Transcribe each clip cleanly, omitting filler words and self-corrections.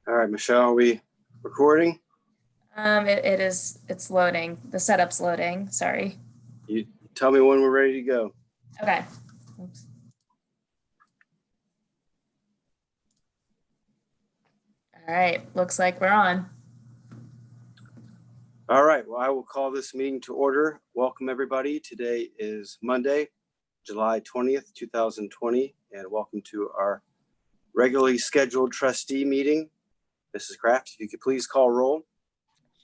All right, Michelle, are we recording? It's loading. The setup's loading, sorry. You tell me when we're ready to go. Okay. Oops. All right, looks like we're on. All right, well, I will call this meeting to order. Welcome, everybody. Today is Monday, July 20th, 2020, and welcome to our regularly scheduled trustee meeting. Mrs. Kraft, if you could please call roll.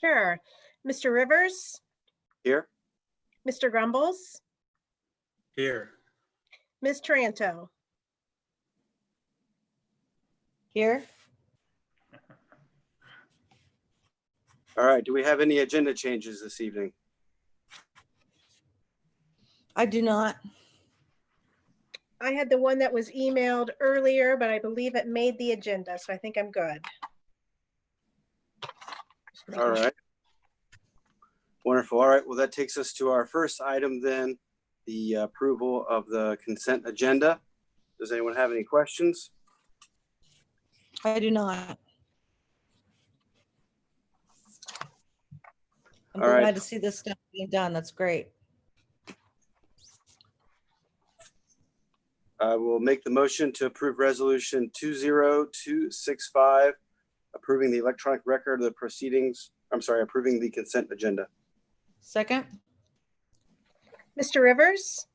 Sure. Mr. Rivers? Here. Mr. Grumbles? Here. Ms. Taranto? Here. All right, do we have any agenda changes this evening? I do not. I had the one that was emailed earlier, but I believe it made the agenda, so I think I'm good. All right. Wonderful. All right, well, that takes us to our first item then, the approval of the consent agenda. Does anyone have any questions? I do not. I'm All right. glad to see this stuff being done. That's great. I will make the motion to approve resolution 20265, approving the electronic record of the proceedings. I'm sorry, approving the consent agenda. Second. Mr. Rivers?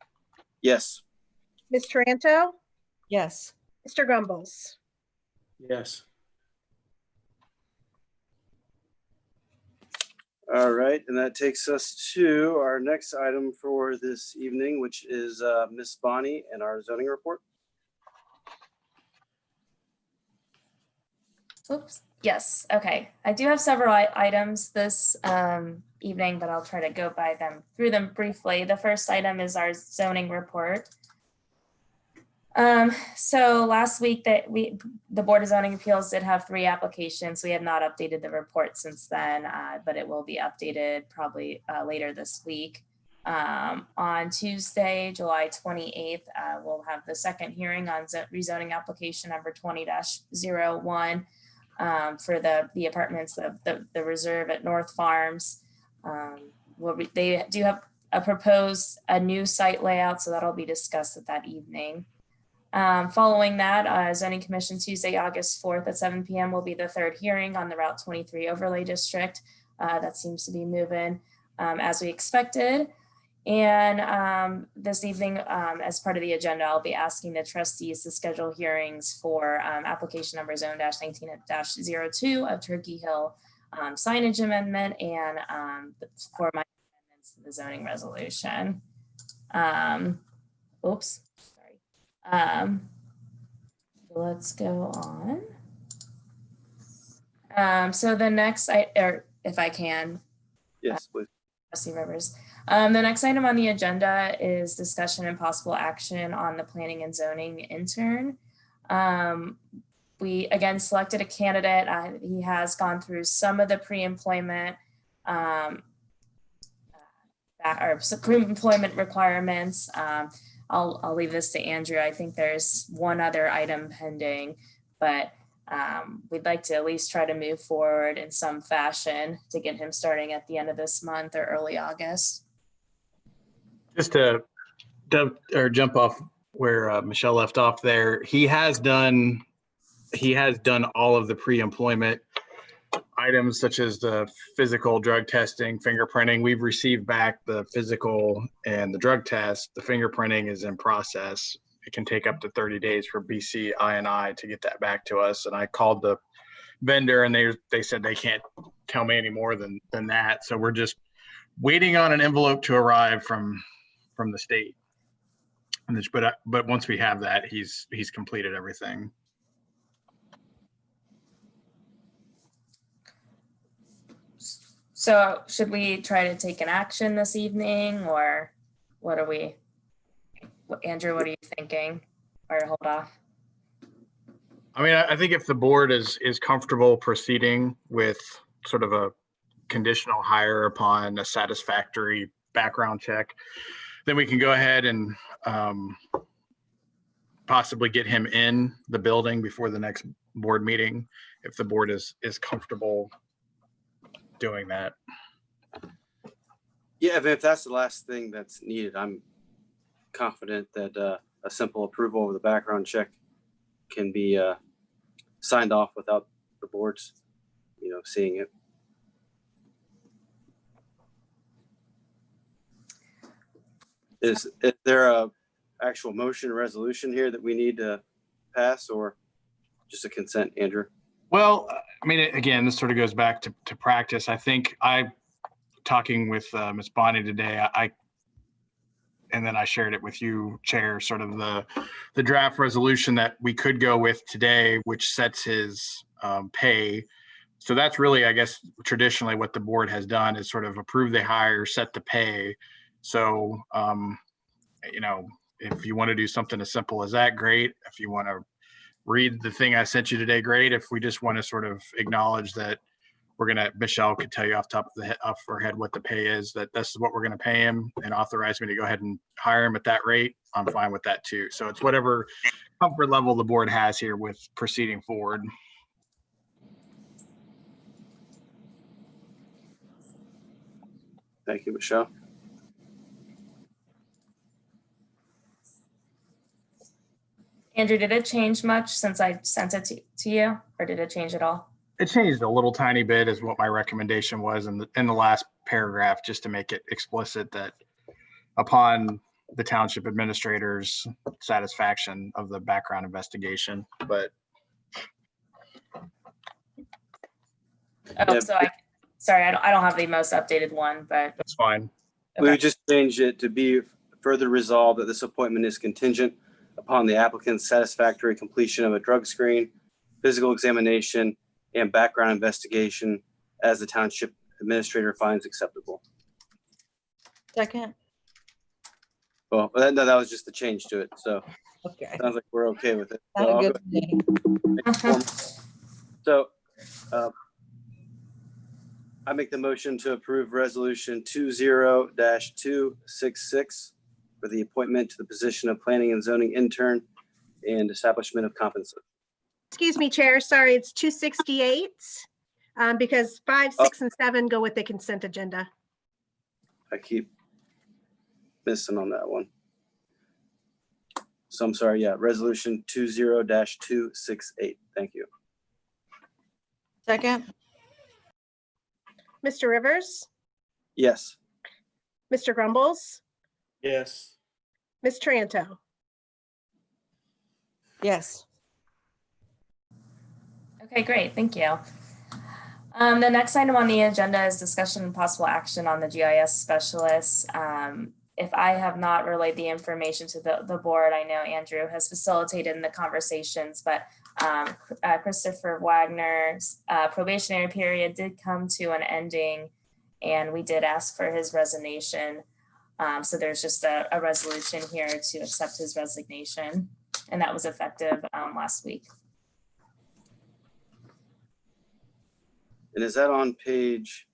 Yes. Ms. Taranto? Yes. Mr. Grumbles? Yes. All right, and that takes us to our next item for this evening, which is Ms. Bonnie and our zoning report. Oops. Yes. Okay. I do have several items this evening, but I'll try to go through them briefly. The first item is our zoning report. So last week the Board of Zoning Appeals did have 3 applications. We have not updated the report since then, but it will be updated probably later this week. On Tuesday, July 28th, we'll have the second hearing on rezoning application number 20-01 for the apartments, the reserve at North Farms. They do have a new site layout, so that'll be discussed at that evening. Following that, Zoning Commission Tuesday, August 4th at 7 p.m. will be the third hearing on the Route 23 overlay district. That seems to be moving as we expected. And this evening, as part of the agenda, I'll be asking the trustees to schedule hearings for application number zone-19-02 of Turkey Hill signage amendment and for my amendments to the zoning resolution. Oops. Let's go on. So the next, if I can. Yes, please. Trustee Rivers. The next item on the agenda is discussion and possible action on the planning and zoning intern. We again selected a candidate. He has gone through some of the pre-employment pre-employment requirements. I'll leave this to Andrew. I think there's one other item pending, but we'd like to at least try to move forward in some fashion to get him starting at the end of this month or early August. Just to jump off where Michelle left off there, he has done all of the pre-employment items such as the physical, drug testing, fingerprinting. We've received back the physical and the drug test. The fingerprinting is in process. It can take up to 30 days for BC I&I to get that back to us. And I called the vendor and they said they can't tell me any more than that. So we're just waiting on an envelope to arrive from the state. But once we have that, he's completed everything. So should we try to take an action this evening, or Andrew, what are you thinking? Or hold off? I mean, I think if the board is comfortable proceeding with sort of a conditional hire upon a satisfactory background check, then we can go ahead and possibly get him in the building before the next board meeting, if the board is comfortable doing that. Yeah, if that's the last thing that's needed, I'm confident that a simple approval of the background check can be signed off without the boards, seeing it. Is there a actual motion or resolution here that we need to pass, or just a consent, Andrew? Well, I mean, again, this sort of goes back to practice. I think talking with Ms. Bonnie today, and then I shared it with you, Chair, sort of the draft resolution that we could go with today, which sets his pay. So that's really, I guess, traditionally what the board has done is sort of approve the hire, set the pay. So, if you want to do something as simple as that, great. If you want to read the thing I sent you today, great. If we just want to sort of acknowledge that Michelle could tell you off her head what the pay is, that this is what we're going to pay him, and authorize me to go ahead and hire him at that rate, I'm fine with that too. So it's whatever comfort level the board has here with proceeding forward. Thank you, Michelle. Andrew, did it change much since I sent it to you, or did it change at all? It changed a little tiny bit is what my recommendation was in the last paragraph, just to make it explicit that upon the township administrator's satisfaction of the background investigation. But Oh, Yeah. so sorry, I don't have the most updated one, but that's fine. We okay. would just change it to be further resolved that this appointment is contingent upon the applicant's satisfactory completion of a drug screen, physical examination, and background investigation as the township administrator finds acceptable. Second. Well, that was just the change to it. So Okay. sounds like we're okay with it. So Sounded I'll good go to me. make the form. So I make the motion to approve resolution 20-266 for the appointment to the position of planning and zoning intern and establishment of compensation. Excuse me, Chair. Sorry, it's 268 because 5, 6, and 7 go with the consent agenda. I keep missing on that one. So I'm sorry. Yeah, resolution 20-268. Thank you. Second. Mr. Rivers, Yes. Mr. Grumbles, Yes. Ms. Tranto. Yes. Okay, great, thank you. The next item on the agenda is discussion and possible action on the GIS specialist. If I have not relayed the information to the board, I know Andrew has facilitated in the conversations, but Christopher Wagner's probationary period did come to an ending, and we did ask for his resignation. So there's just a resolution here to accept his resignation, and that was effective last week. And is that on page?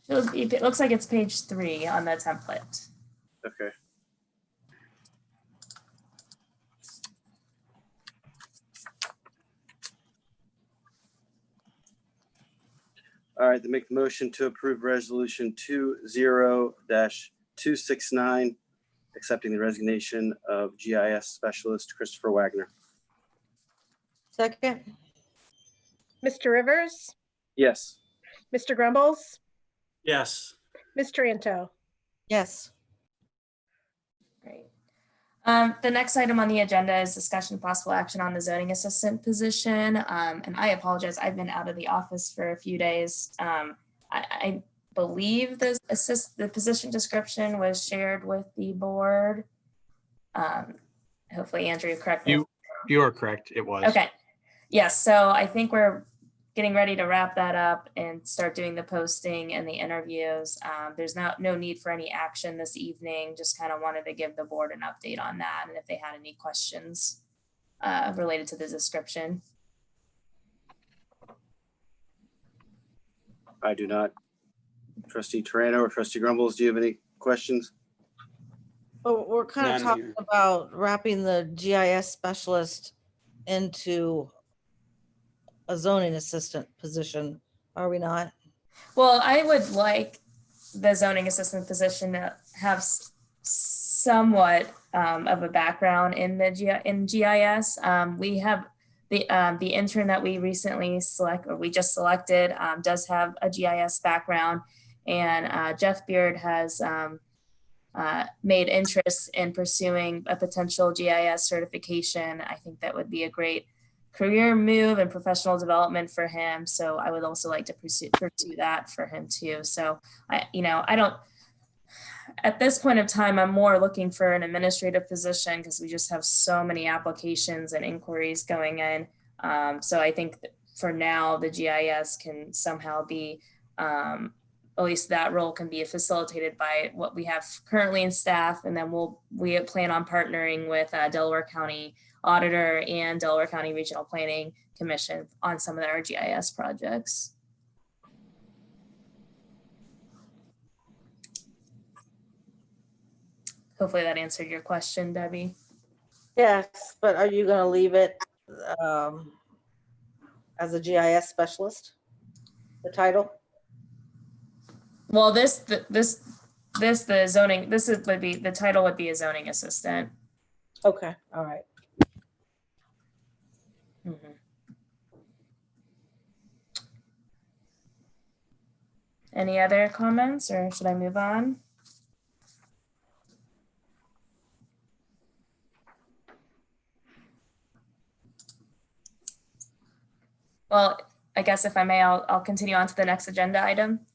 It looks like it's page 3 on the template. Okay. All right, to make the motion to approve resolution 20-269, accepting the resignation of GIS specialist Christopher Wagner. Second. Mr. Rivers, Yes. Mr. Grumbles, Yes. Ms. Tranto. Yes. Great. The next item on the agenda is discussion possible action on the zoning assistant position. And I apologize, I've been out of the office for a few days. I believe the position description was shared with the board. Hopefully Andrew, correct me. You are correct. It was. Okay. Yes, so I think we're getting ready to wrap that up and start doing the posting and the interviews. There's no need for any action this evening. Just kind of wanted to give the board an update on that and if they had any questions related to the description. I do not. Trustee Torano or Trustee Grumbles, do you have any questions? But we're kind of None talking here. about wrapping the GIS specialist into a zoning assistant position, are we not? Well, I would like the zoning assistant position to have somewhat of a background in in GIS. We have the intern that we recently we just selected does have a GIS background, and Jeff Beard has made interest in pursuing a potential GIS certification. I think that would be a great career move and professional development for him. So I would also like to pursue that for him too. So I don't, at this point of time, I'm more looking for an administrative position because we just have so many applications and inquiries going in. So I think that for now, the GIS can somehow be, at least that role can be facilitated by what we have currently in staff. And then we plan on partnering with Delaware County Auditor and Delaware County Regional Planning Commission on some of our GIS projects. Hopefully that answered your question, Debbie. Yes, but are you gonna leave it as a GIS specialist? The title? Well, the title would be a zoning assistant. Okay, all right. Mhm. Any other comments, or should I move on? Well, I guess if I may, I'll continue on to the next agenda item.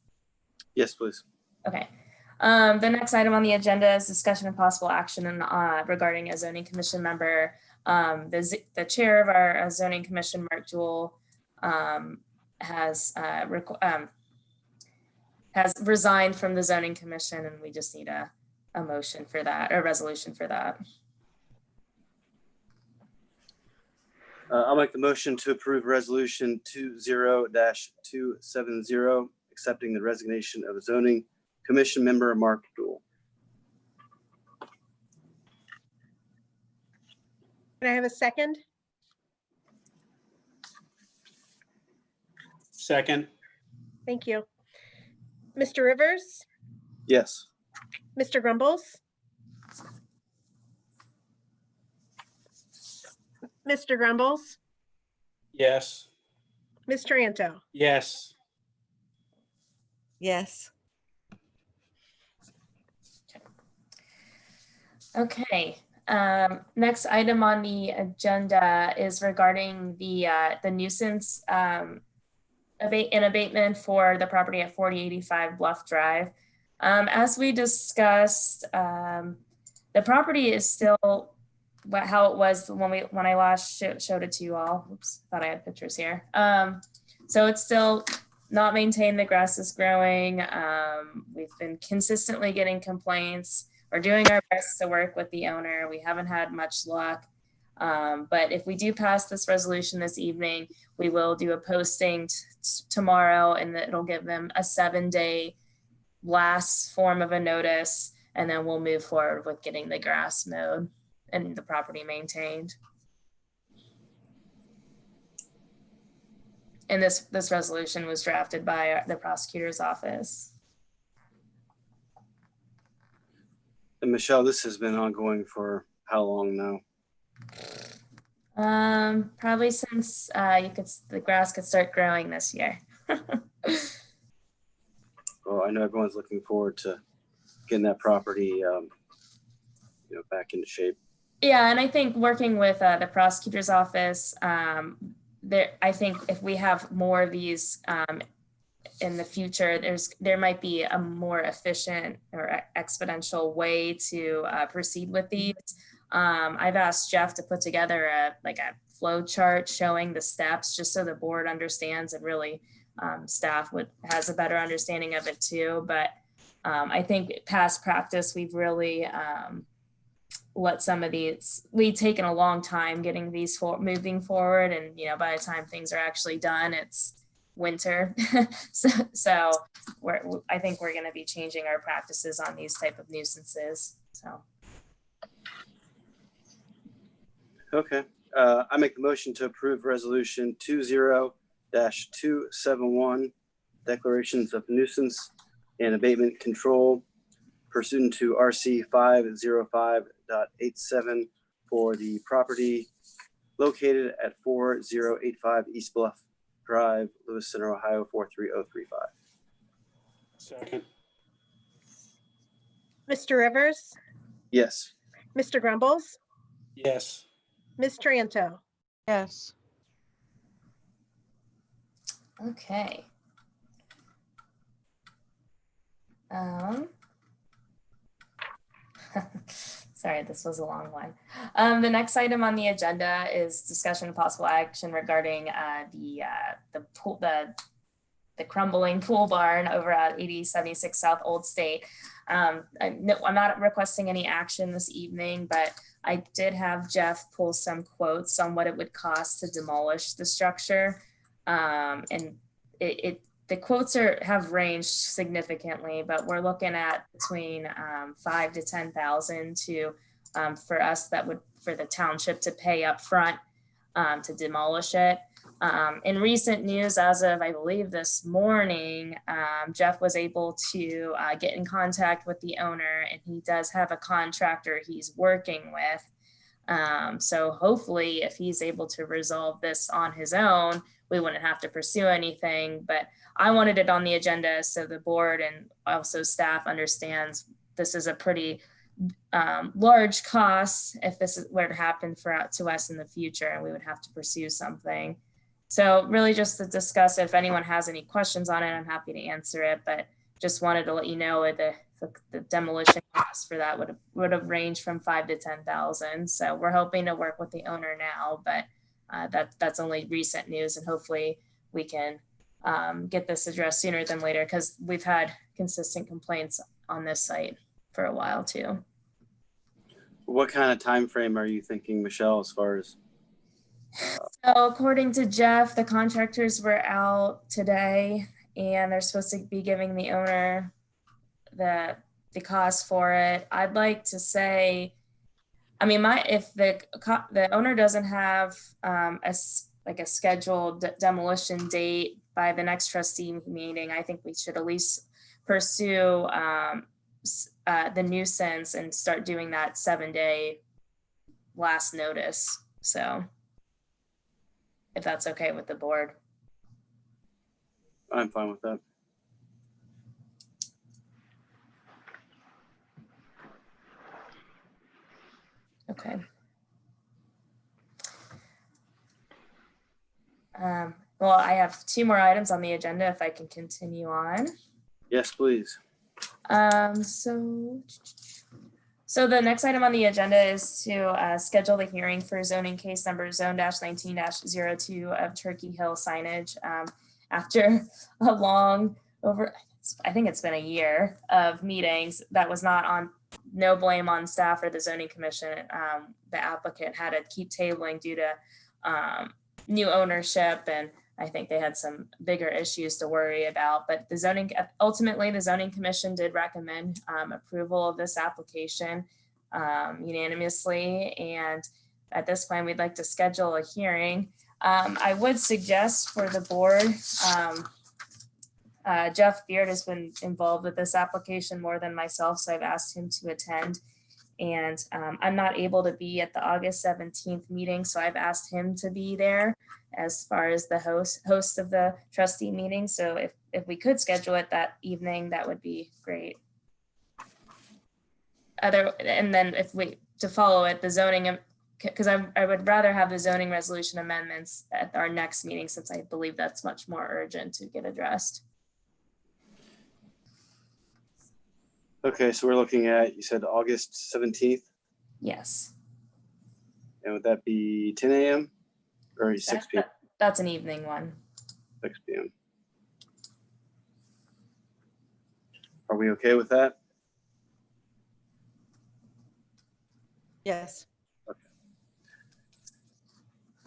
Yes, please. Okay. The next item on the agenda is discussion and possible action regarding a zoning commission member. The chair of our zoning commission, Mark Jewell, has resigned from the zoning commission, and we just need a motion for that, or a resolution for that. I'll make the motion to approve resolution 20-270, accepting the resignation of zoning commission member Mark Jewell. Can I have a second? Second. Thank you. Mr. Rivers, Yes. Mr. Grumbles, Mr. Grumbles, Yes. Ms. Tranto. Yes. Yes. Okay. Next item on the agenda is regarding the nuisance abatement for the property at 4085 Bluff Drive. As we discussed, the property is still how it was when I last showed it to you all. Oops, thought I had pictures here. So it's still not maintained. The grass is growing. We've been consistently getting complaints. We're doing our best to work with the owner. We haven't had much luck. But if we do pass this resolution this evening, we will do a posting tomorrow, and it'll give them a 7-day last form of a notice, and then we'll move forward with getting the grass mowed and the property maintained. And this resolution was drafted by the prosecutor's office. And Michelle, this has been ongoing for how long now? Probably since the grass could start growing this year. Well, I know everyone's looking forward to getting that property, back into shape. Yeah, and I think working with the prosecutor's office, I think if we have more of these in the future, there might be a more efficient or exponential way to proceed with these. I've asked Jeff to put together a flow chart showing the steps, just so the board understands, and really staff has a better understanding of it too. But I think past practice, we've really let some of we've taken a long time getting these moving forward, and by the time things are actually done, it's winter. so I think we're going to be changing our practices on these type of nuisances. So Okay, I make the motion to approve resolution 20-271, declarations of nuisance and abatement control pursuant to RC 505.87 for the property located at 4085 East Bluff Drive, Lewis Center, Ohio 43035. Second. Mr. Rivers, Yes. Mr. Grumbles, Yes. Ms. Tranto. Yes. Okay. Um, sorry, this was a long one. The next item on the agenda is discussion of possible action regarding the pool, the crumbling pool barn over at 8076 South Old State. I'm not requesting any action this evening, but I did have Jeff pull some quotes on what it would cost to demolish the structure. And the quotes have ranged significantly, but we're looking at between 5,000 to 10,000 to for us for the township to pay up front to demolish it. In recent news, as of I believe this morning, Jeff was able to get in contact with the owner, and he does have a contractor he's working with. So hopefully, if he's able to resolve this on his own, we wouldn't have to pursue anything. But I wanted it on the agenda so the board and also staff understands this is a pretty large cost if this were to happen to us in the future, and we would have to pursue something. So really just to discuss, if anyone has any questions on it, I'm happy to answer it, but just wanted to let you know the demolition cost for that would have ranged from 5,000 to 10,000. So we're hoping to work with the owner now, but that's only recent news, and hopefully we can get this addressed sooner than later, because we've had consistent complaints on this site for a while too. What kind of time frame are you thinking, Michelle, as far as? So according to Jeff, the contractors were out today, and they're supposed to be giving the owner the cost for it. I'd like to say, I mean, if the owner doesn't have a scheduled demolition date by the next trustee meeting, I think we should at least pursue the nuisance and start doing that 7-day last notice. So if that's okay with the board. I'm fine with that. Okay. Well, I have 2 more items on the agenda if I can continue on. Yes, please. So the next item on the agenda is to schedule the hearing for zoning case number zone-19-02 of Turkey Hill signage. After a long I think it's been a year of meetings, that was no blame on staff or the zoning commission. The applicant had to keep tabling due to new ownership, and I think they had some bigger issues to worry about, but ultimately the zoning commission did recommend approval of this application unanimously. And at this point, we'd like to schedule a hearing. I would suggest for the board, Jeff Beard has been involved with this application more than myself, so I've asked him to attend. And I'm not able to be at the August 17th meeting, so I've asked him to be there as far as the host of the trustee meeting. So if we could schedule it that evening, that would be great. And then to follow it, the zoning, because I would rather have the zoning resolution amendments at our next meeting, since I believe that's much more urgent to get addressed. Okay, so we're looking at, you said August 17th, Yes. and would that be 10 a.m. or 6 p.m.? That's an evening one. 6 p.m. Are we okay with that? Yes.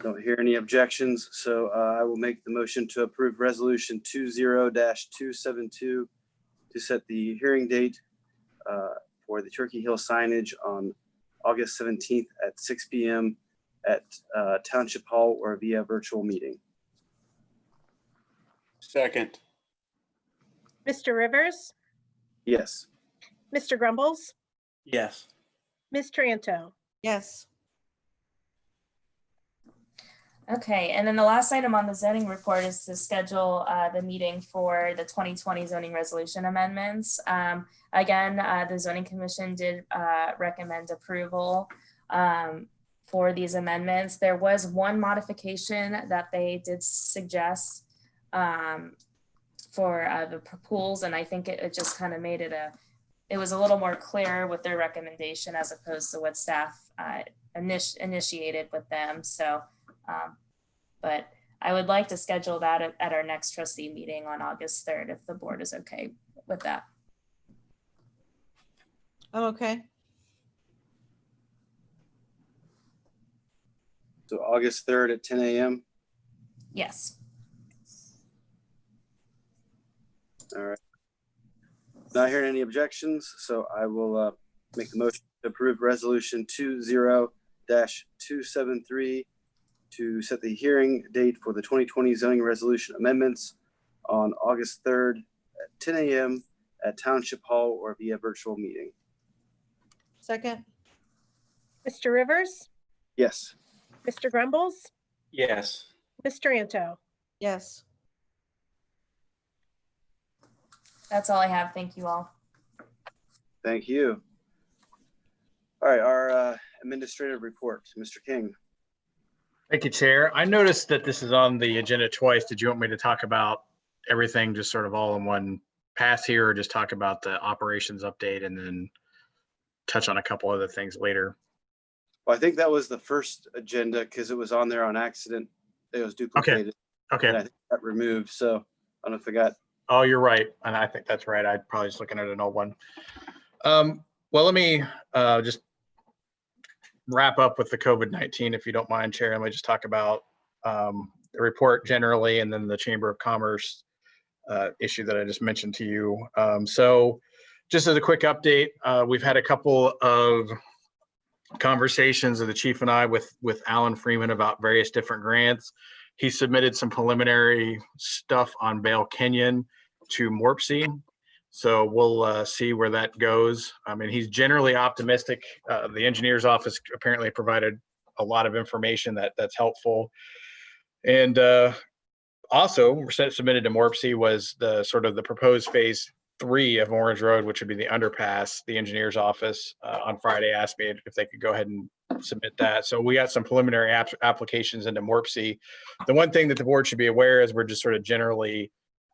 Don't hear any objections, so I will make the motion to approve resolution 20-272 to set the hearing date for the Turkey Hill signage on August 17th at 6 p.m. at Township Hall or via virtual meeting. Second. Mr. Rivers, Yes. Mr. Grumbles, Yes. Ms. Tranto. Yes. Okay, and then the last item on the zoning report is to schedule the meeting for the 2020 zoning resolution amendments. Again, the zoning commission did recommend approval for these amendments. There was one modification that they did suggest for the pools, and I think it just kind of made it was a little more clear with their recommendation as opposed to what staff initiated with them. So, but I would like to schedule that at our next trustee meeting on August 3rd, if the board is okay with that. I'm okay. So August 3rd at 10 a.m. Yes. All right. Not hearing any objections, so I will make the motion to approve resolution 20-273 to set the hearing date for the 2020 zoning resolution amendments on August 3rd at 10 a.m. at Township Hall or via virtual meeting. Second. Mr. Rivers, Yes. Mr. Grumbles, Yes. Ms. Tranto. Yes. That's all I have. Thank you all. Thank you. All right, our administrative report, Mr. King. Thank you, Chair. I noticed that this is on the agenda twice. Did you want me to talk about everything just sort of all in one pass here, or just talk about the operations update and then touch on a couple other things later? Well, I think that was the first agenda because it was on there on accident. It was duplicated. Okay. And I think it got removed. So I don't know if I got. Oh, you're right. And I think that's right. I'm probably just looking at an old one. Well, let me just wrap up with the COVID-19, if you don't mind, Chair. Let me just talk about the report generally and then the Chamber of Commerce issue that I just mentioned to you. So just as a quick update, we've had a couple of conversations of the chief and I with Alan Freeman about various different grants. He submitted some preliminary stuff on Vail Canyon to Morpsey. So we'll see where that goes. I mean, he's generally optimistic. The engineer's office apparently provided a lot of information that's helpful. And also submitted to Morpsey was the sort of the proposed phase 3 of Orange Road, which would be the underpass. The engineer's office on Friday asked me if they could go ahead and submit that. So we got some preliminary applications into Morpsey. The one thing that the board should be aware is we're just sort of generally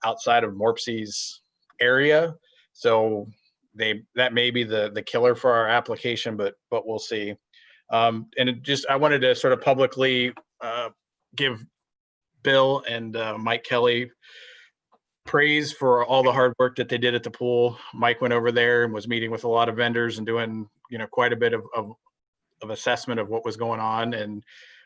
outside of Morpsey's area. So that may be the killer for our application, but we'll see. And I wanted to sort of publicly give Bill and Mike Kelly praise for all the hard work that they did at the pool. Mike went over there and was meeting with a lot of vendors and doing, quite a bit of assessment of what was going on. And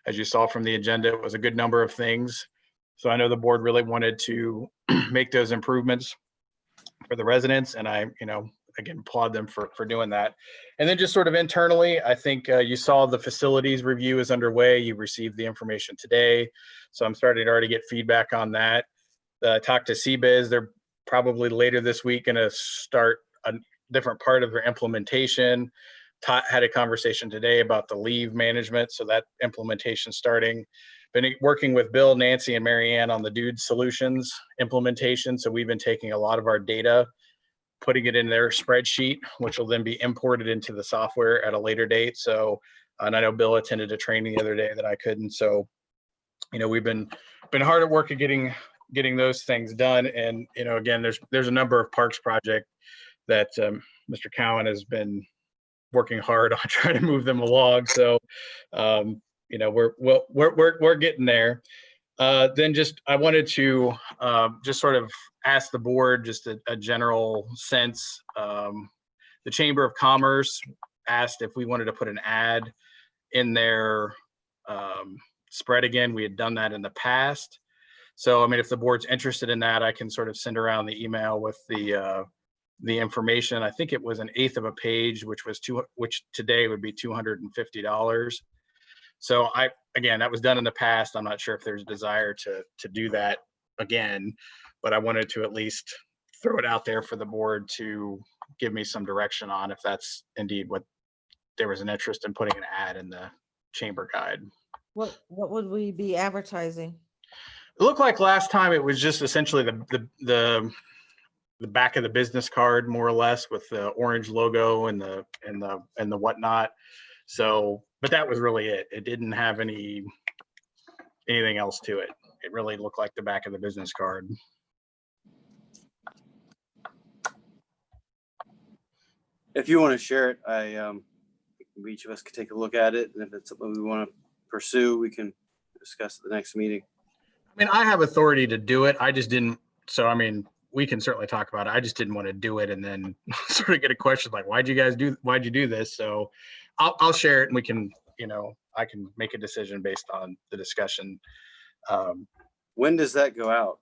as you saw from the agenda, it was a good number of things. So I know the board really wanted to make those improvements for the residents. And I, again, applaud them for doing that. And then just sort of internally, I think you saw the facilities review is underway. You received the information today. So I'm starting to already get feedback on that. Talk to CBIZ. They're probably later this week going to start a different part of their implementation. Had a conversation today about the leave management. So that implementation starting. Been working with Bill, Nancy, and Marianne on the Dude Solutions implementation. So we've been taking a lot of our data, putting it in their spreadsheet, which will then be imported into the software at a later date. So, and I know Bill attended a training the other day that I couldn't. So, we've been hard at work at getting those things done. And, again, there's a number of parks project that Mr. Cowan has been working hard on trying to move them along. So, we're getting there. Then I wanted to just sort of ask the board just a general sense. The Chamber of Commerce asked if we wanted to put an ad in their spread again. We had done that in the past. So, I mean, if the board's interested in that, I can sort of send around the email with the information. I think it was 1/8 of a page, which today would be $250. So again, that was done in the past. I'm not sure if there's a desire to do that again, but I wanted to at least throw it out there for the board to give me some direction on if that's indeed what there was an interest in putting an ad in the chamber guide. What would we be advertising? It looked like last time it was just essentially the back of the business card, more or less, with the orange logo and the whatnot. So, but that was really it. It didn't have anything else to it. It really looked like the back of the business card. If you want to share it, each of us could take a look at it, and if it's something we want to pursue, we can discuss at the next meeting. I mean, I have authority to do it. I just didn't. So, I mean, we can certainly talk about it. I just didn't want to do it and then sort of get a question like, why'd you do this? So I'll share it and we can, I can make a decision based on the discussion. When does that go out?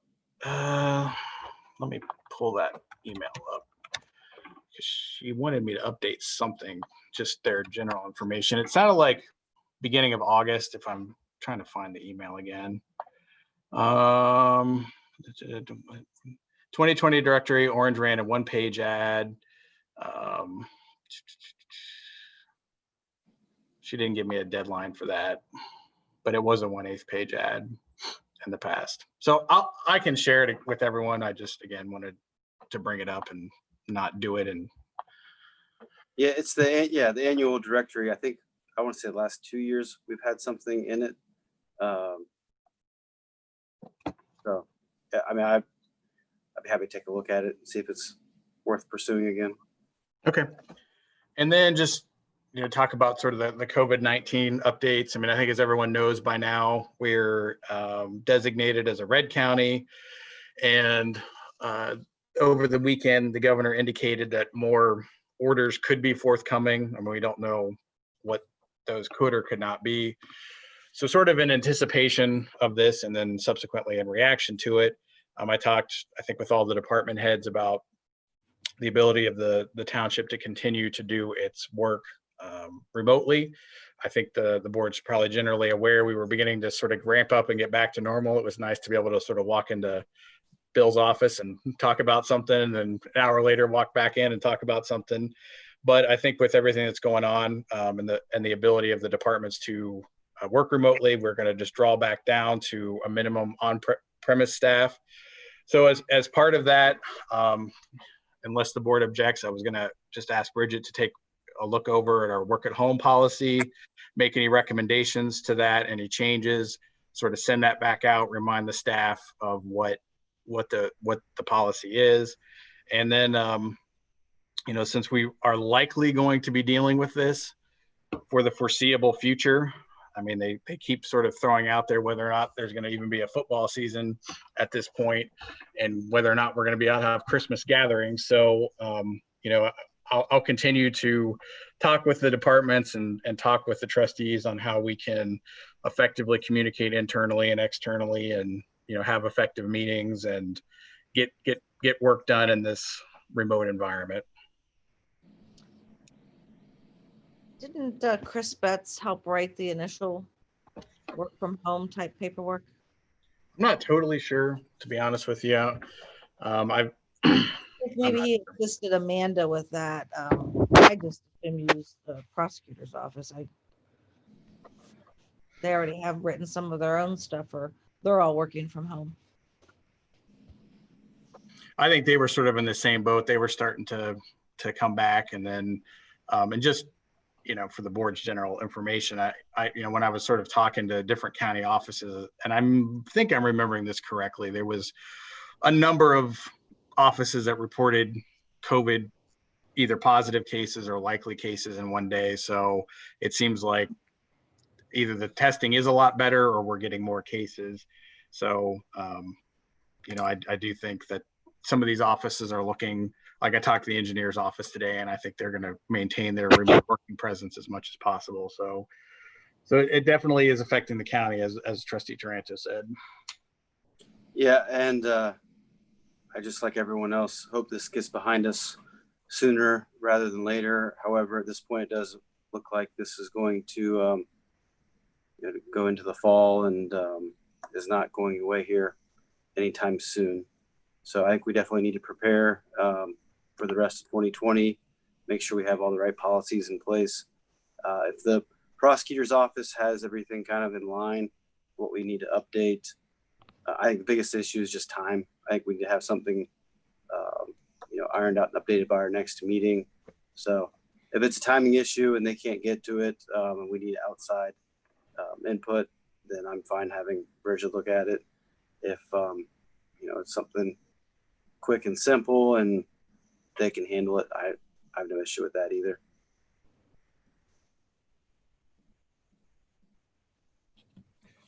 Let me pull that email up. She wanted me to update something, just their general information. It sounded like beginning of August, if I'm trying to find the email again. 2020 directory, Orange ran a 1-page ad. She didn't give me a deadline for that, but it was a 1/8 page ad in the past. So I can share it with everyone. I just, again, wanted to bring it up and not do it. And Yeah, it's the annual directory. I think I want to say the last 2 years we've had something in it. So yeah, I mean, I'd be happy to take a look at it and see if it's worth pursuing again. okay. And then just, talk about sort of the COVID-19 updates. I mean, I think as everyone knows by now, we're designated as a red county. And over the weekend, the governor indicated that more orders could be forthcoming. I mean, we don't know what those could or could not be. So sort of in anticipation of this and then subsequently in reaction to it, I talked, I think, with all the department heads about the ability of the township to continue to do its work remotely. I think the board's probably generally aware we were beginning to sort of ramp up and get back to normal. It was nice to be able to sort of walk into Bill's office and talk about something, and then an hour later walk back in and talk about something. But I think with everything that's going on and the ability of the departments to work remotely, we're going to just draw back down to a minimum on-premise staff. So as part of that, unless the board objects, I was going to just ask Bridget to take a look over at our work at home policy, make any recommendations to that, any changes, sort of send that back out, remind the staff of what the policy is. And then, since we are likely going to be dealing with this for the foreseeable future, I mean, they keep sort of throwing out there whether or not there's going to even be a football season at this point, and whether or not we're going to be able to have Christmas gatherings. So, I'll continue to talk with the departments and talk with the trustees on how we can effectively communicate internally and externally, and have effective meetings and get work done in this remote environment. Didn't Chris Betts help write the initial work from home type paperwork? I'm not totally sure, to be honest with you. Maybe he assisted Amanda with that. I just used the prosecutor's office. They already have written some of their own stuff, or they're all working from home. I think they were sort of in the same boat. They were starting to come back, and then and just for the board's general information, I when I was sort of talking to different county offices, and I think I'm remembering this correctly, there was a number of offices that reported COVID, either positive cases or likely cases in one day. So it seems like either the testing is a lot better or we're getting more cases. So, I do think that some of these offices are looking, like I talked to the engineer's office today, and I think they're going to maintain their remote working presence as much as possible. So it definitely is affecting the county, as Trustee Taranto said. Yeah, and I just, like everyone else, hope this gets behind us sooner rather than later. However, at this point, it does look like this is going to to go into the fall and is not going away here anytime soon. So I think we definitely need to prepare for the rest of 2020, make sure we have all the right policies in place. If the prosecutor's office has everything kind of in line, what we need to update, I think the biggest issue is just time. I think we need to have something ironed out and updated by our next meeting. So if it's a timing issue and they can't get to it and we need outside input, then I'm fine having Bridget look at it. If it's something quick and simple and they can handle it, I have no issue with that either.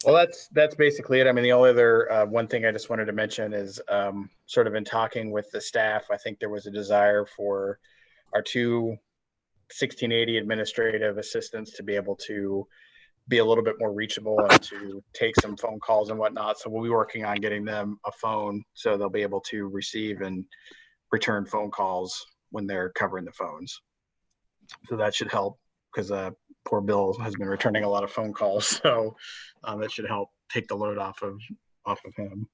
Well, that's basically it. I mean, the only other one thing I just wanted to mention is sort of in talking with the staff, I think there was a desire for our two 1680 administrative assistants to be able to be a little bit more reachable and to take some phone calls and whatnot. So we'll be working on getting them a phone so they'll be able to receive and return phone calls when they're covering the phones. So that should help because poor Bill has been returning a lot of phone calls. So that should help take the load off of him.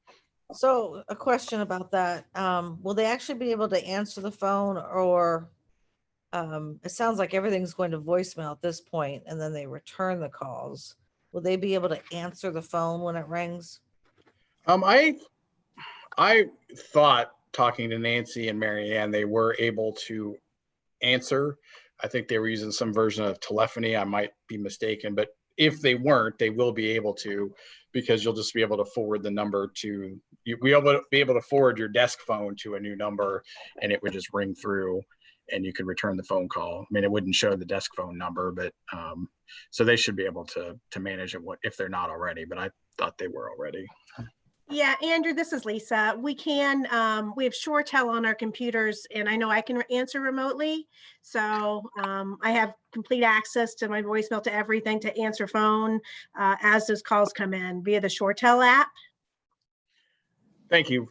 So a question about that. Will they actually be able to answer the phone, or it sounds like everything's going to voicemail at this point and then they return the calls. Will they be able to answer the phone when it rings? I thought, talking to Nancy and Mary Ann, they were able to answer. I think they were using some version of telephony. I might be mistaken, but if they weren't, they will be able to, because you'll just be able to forward the number to you. We'll be able to forward your desk phone to a new number and it would just ring through and you could return the phone call. I mean, it wouldn't show the desk phone number, but so they should be able to manage it if they're not already, but I thought they were already. Yeah, Andrew, this is Lisa. We have ShoreTel on our computers, and I know I can answer remotely. So I have complete access to my voicemail, to everything, to answer phone as those calls come in via the ShoreTel app. Thank you,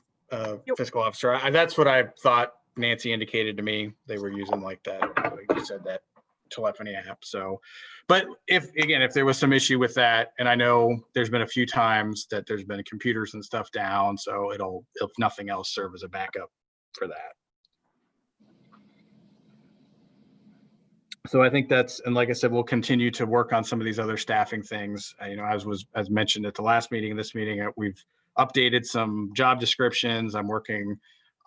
Fiscal Officer. That's what I thought Nancy indicated to me. They were using like that, like you said, that telephony app. So, but if there was some issue with that, and I know there's been a few times that there's been computers and stuff down, so it'll, if nothing else, serve as a backup for that. So I think that's, and like I said, we'll continue to work on some of these other staffing things. As mentioned at the last meeting, this meeting, we've updated some job descriptions. I'm working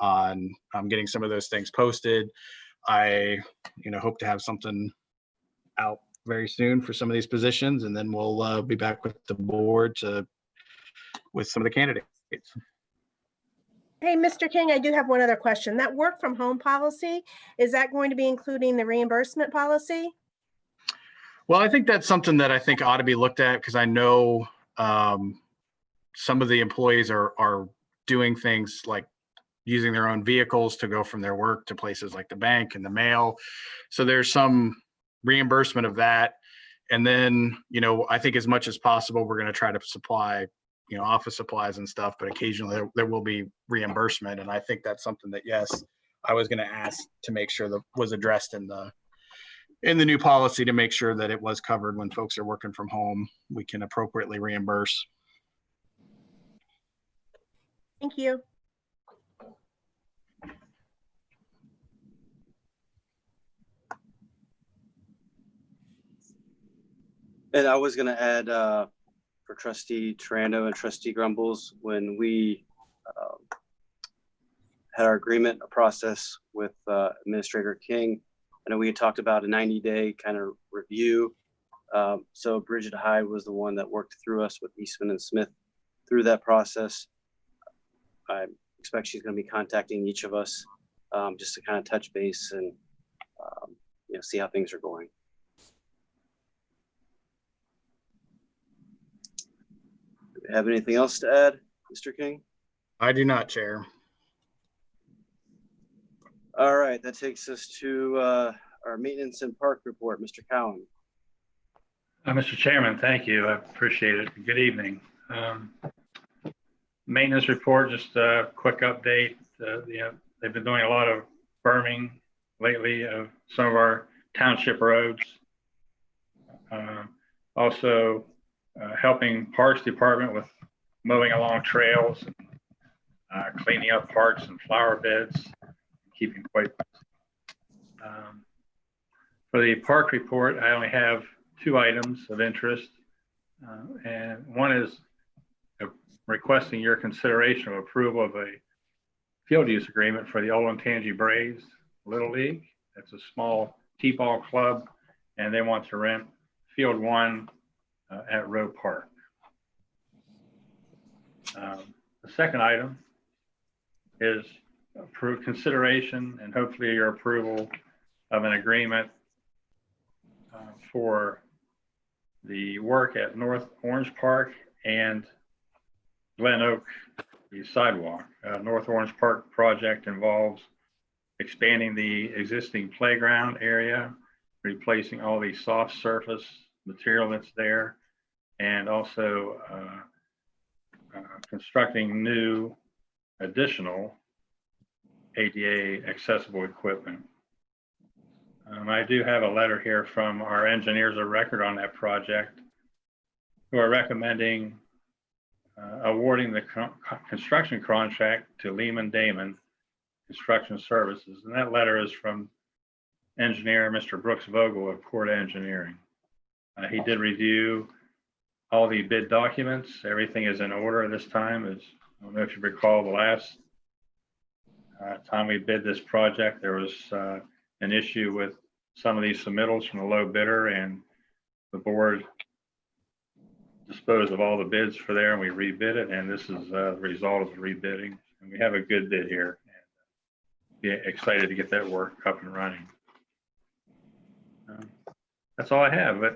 on getting some of those things posted. I hope to have something out very soon for some of these positions, and then we'll be back with the board with some of the candidates. Hey, Mr. King, I do have one other question. That work from home policy, is that going to be including the reimbursement policy? Well, I think that's something that I think ought to be looked at, because I know some of the employees are doing things like using their own vehicles to go from their work to places like the bank and the mail. So there's some reimbursement of that. And then, I think as much as possible, we're going to try to supply, office supplies and stuff, but occasionally there will be reimbursement. And I think that's something that, yes, I was going to ask to make sure that was addressed in the new policy, to make sure that it was covered when folks are working from home, we can appropriately reimburse. Thank you. And I was going to add for Trustee Tarando and Trustee Grumbles, when we had our agreement process with Administrator King, I know we had talked about a 90-day kind of review. So Bridget Hyde was the one that worked through us with Eastman and Smith through that process. I expect she's going to be contacting each of us just to kind of touch base and see how things are going. Do we have anything else to add, Mr. King? I do not, Chair. All right, that takes us to our maintenance and park report, Mr. Cowan. Mr. Chairman, thank you. I appreciate it. Good evening. Maintenance report, just a quick update. They've been doing a lot of berming lately of some of our township roads. Also, helping Parks Department with mowing along trails, cleaning up parks and flower beds, keeping quite busy. For the park report, I only have 2 items of interest. And one is requesting your consideration of approval of a field use agreement for the Olentangy Braves Little League. It's a small T-ball club, and they want to rent Field 1 at Roe Park. The second item is approved consideration and hopefully your approval of an agreement for the work at North Orange Park and Glen Oak, the sidewalk. North Orange Park project involves expanding the existing playground area, replacing all the soft surface material that's there, and also constructing new additional ADA accessible equipment. I do have a letter here from our engineers of record on that project who are recommending awarding the construction contract to Lehman Damon Construction Services. And that letter is from engineer Mr. Brooks Vogel of Port Engineering. He did review all the bid documents. Everything is in order this time. As I don't know if you recall, the last time we bid this project, there was an issue with some of these submittals from the low bidder, and the board disposed of all the bids for there, and we rebid it, and this is the result of the rebidding. And we have a good bid here. Be excited to get that work up and running. That's all I have, but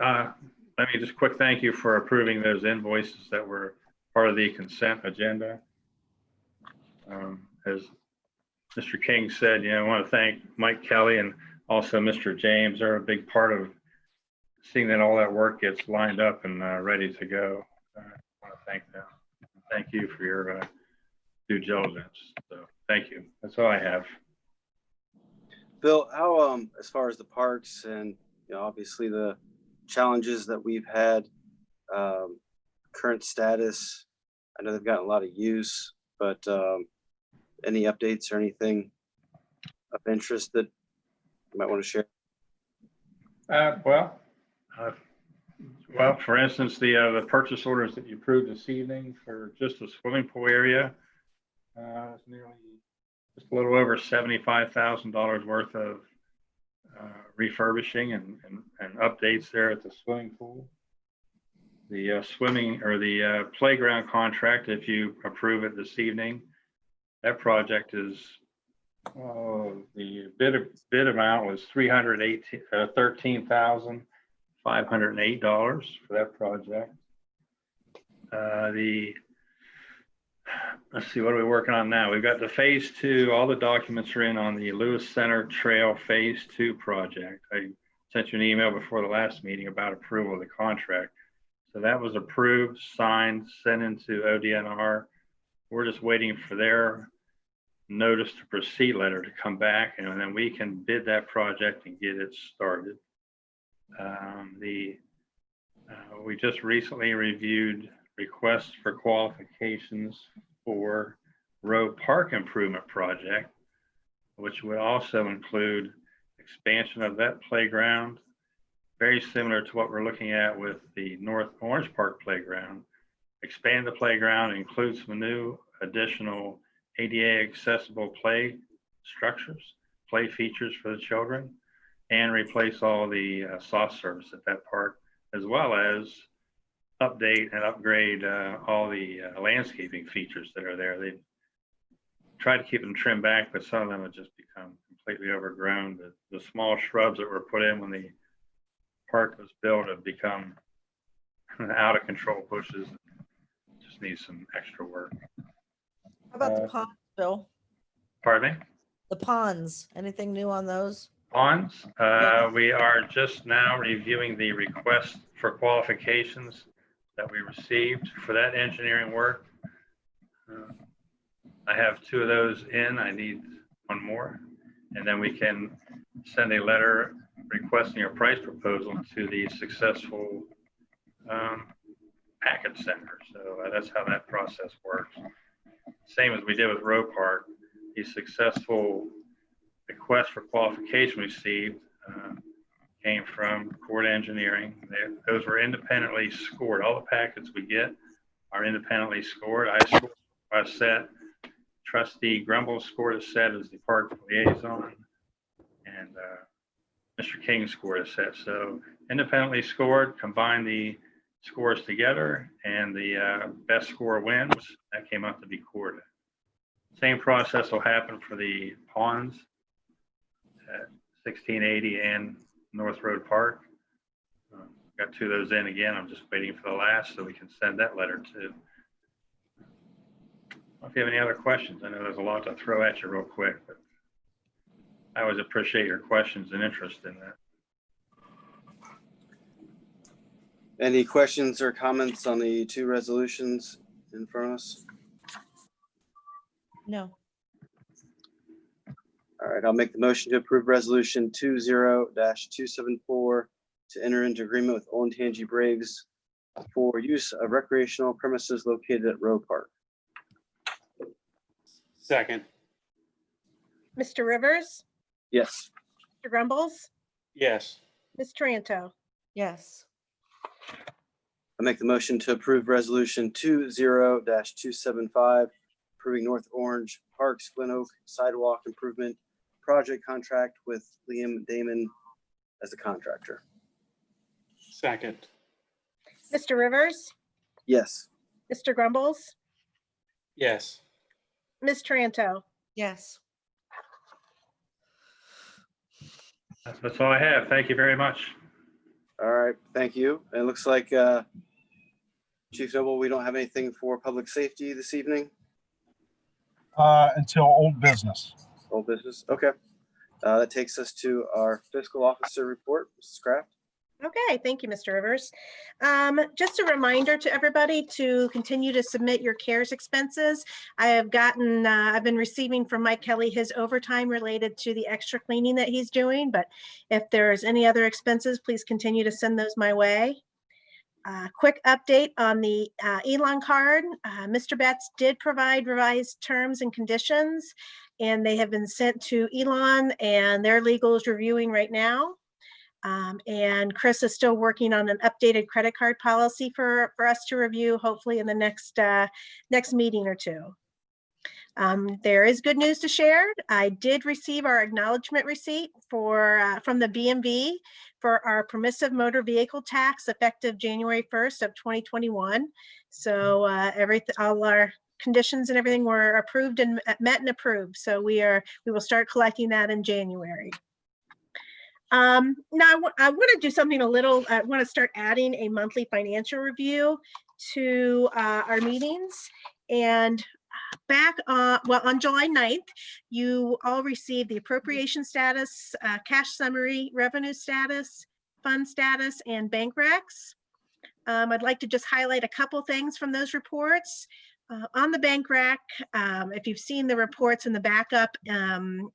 let me just quick thank you for approving those invoices that were part of the consent agenda. As Mr. King said, I want to thank Mike Kelly and also Mr. James. They're a big part of seeing that all that work gets lined up and ready to go. I want to thank them. Thank you for your due diligence. So thank you. That's all I have. Bill, how as far as the parks and obviously the challenges that we've had, current status? I know they've gotten a lot of use, but any updates or anything of interest that you might want to share? Well, for instance, the purchase orders that you approved this evening for just the swimming pool area, it's nearly just a little over $75,000 worth of refurbishing and updates there at the swimming pool. The swimming or the playground contract, if you approve it this evening, that project is, the bid amount was $13,508 for that project. Let's see, what are we working on now? We've got the phase 2, all the documents are in on the Lewis Center Trail phase 2 project. I sent you an email before the last meeting about approval of the contract. So that was approved, signed, sent into ODNR. We're just waiting for their notice to proceed letter to come back, and then we can bid that project and get it started. We just recently reviewed requests for qualifications for Roe Park Improvement Project, which would also include expansion of that playground, very similar to what we're looking at with the North Orange Park playground. Expand the playground, include some new additional ADA accessible play structures, play features for the children, and replace all the soft surface at that park, as well as update and upgrade all the landscaping features that are there. They try to keep them trimmed back, but some of them have just become completely overgrown. The small shrubs that were put in when the park was built have become out of control bushes. Just need some extra work. How about the ponds, Bill? Pardon me? The ponds, anything new on those? Ponds, we are just now reviewing the request for qualifications that we received for that engineering work. I have 2 of those in. I need 1 more, and then we can send a letter requesting a price proposal to the successful packet sender. So that's how that process works. Same as we did with Row Park. The successful request for qualification received came from Court Engineering. Those were independently scored. All the packets we get are independently scored. I scored a set. Trustee Grumble scored a set as the park liaison, and Mr. King scored a set. So independently scored, combine the scores together, and the best score wins. That came out to be quartered. Same process will happen for the ponds at 1680 and North Road Park. Got two of those in again. I'm just waiting for the last so we can send that letter too. If you have any other questions, I know there's a lot to throw at you real quick, but I always appreciate your questions and interest in that. Any questions or comments on the two resolutions in front of us? No. All right, I'll make the motion to approve resolution 20-274 to enter into agreement with Olentangy Braves for use of recreational premises located at Row Park. Second. Mr. Rivers, Yes. Mr. Grumbles, Yes. Ms. Taranto. Yes. I make the motion to approve resolution 20-275, approving North Orange Parks Glen Oak sidewalk improvement project contract with Liam Damon as the contractor. Second. Mr. Rivers, Yes. Mr. Grumbles, Yes. Ms. Taranto. Yes. That's all I have. Thank you very much. All right, thank you. It looks like Chief Noble, we don't have anything for public safety this evening. Until old business. Old business. Okay. That takes us to our fiscal officer report. Mrs. Kraft. Okay, thank you, Mr. Rivers. Just a reminder to everybody to continue to submit your CARES expenses. I've been receiving from Mike Kelly his overtime related to the extra cleaning that he's doing, but if there's any other expenses, please continue to send those my way. Quick update on the Elon card. Mr. Betts did provide revised terms and conditions, and they have been sent to Elon, and their legal is reviewing right now. And Chris is still working on an updated credit card policy for us to review, hopefully in the next meeting or two. There is good news to share. I did receive our acknowledgement receipt from the BMV for our permissive motor vehicle tax effective January 1st of 2021. So all our conditions and everything were approved and met and approved. So we will start collecting that in January. Now I want to do something I want to start adding a monthly financial review to our meetings. And back on July 9th, you all received the appropriation status, cash summary, revenue status, fund status, and bank recs. I'd like to just highlight a couple things from those reports. On the bank rec, if you've seen the reports in the backup in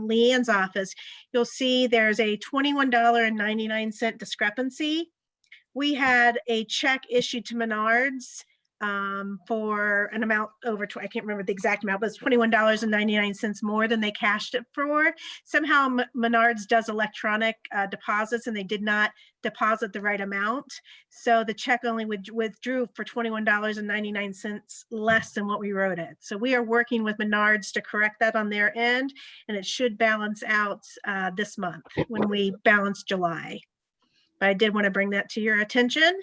Leanne's office, you'll see there's a $21.99 discrepancy. We had a check issued to Menards for an amount over, I can't remember the exact amount, but it's $21.99 more than they cashed it for. Somehow Menards does electronic deposits and they did not deposit the right amount. So the check only withdrew for $21.99 less than what we wrote it. So we are working with Menards to correct that on their end, and it should balance out this month when we balance July. But I did want to bring that to your attention.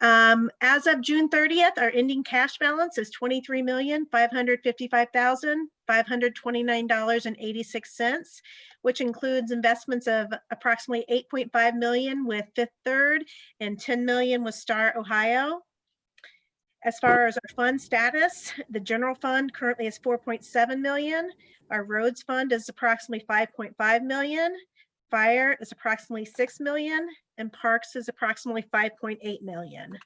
As of June 30th, our ending cash balance is $23,555,529.86, which includes investments of approximately $8.5 million with Fifth Third and $10 million with Star Ohio. As far as our fund status, the general fund currently is $4.7 million. Our roads fund is approximately $5.5 million. Fire is approximately $6 million, and parks is approximately $5.8 million.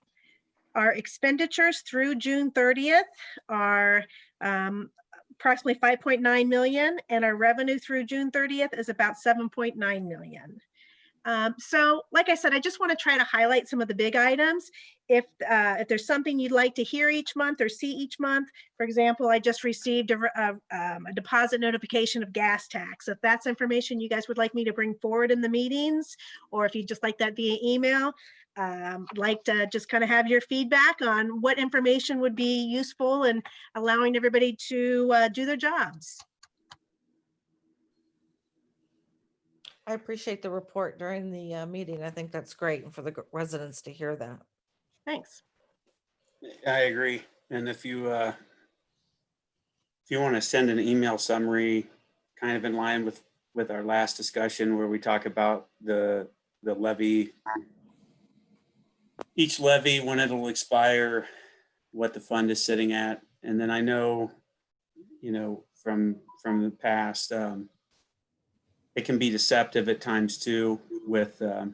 Our expenditures through June 30th are approximately $5.9 million, and our revenue through June 30th is about $7.9 million. So like I said, I just want to try to highlight some of the big items. If there's something you'd like to hear each month or see each month, for example, I just received a deposit notification of gas tax. If that's information you guys would like me to bring forward in the meetings, or if you just like that via email, I'd like to just kind of have your feedback on what information would be useful and allowing everybody to do their jobs. I appreciate the report during the meeting. I think that's great, and for the residents to hear that. Thanks. I agree. And if you want to send an email summary, kind of in line with our last discussion where we talk about the levy, each levy, when it'll expire, what the fund is sitting at. And then I know, from the past, it can be deceptive at times too with the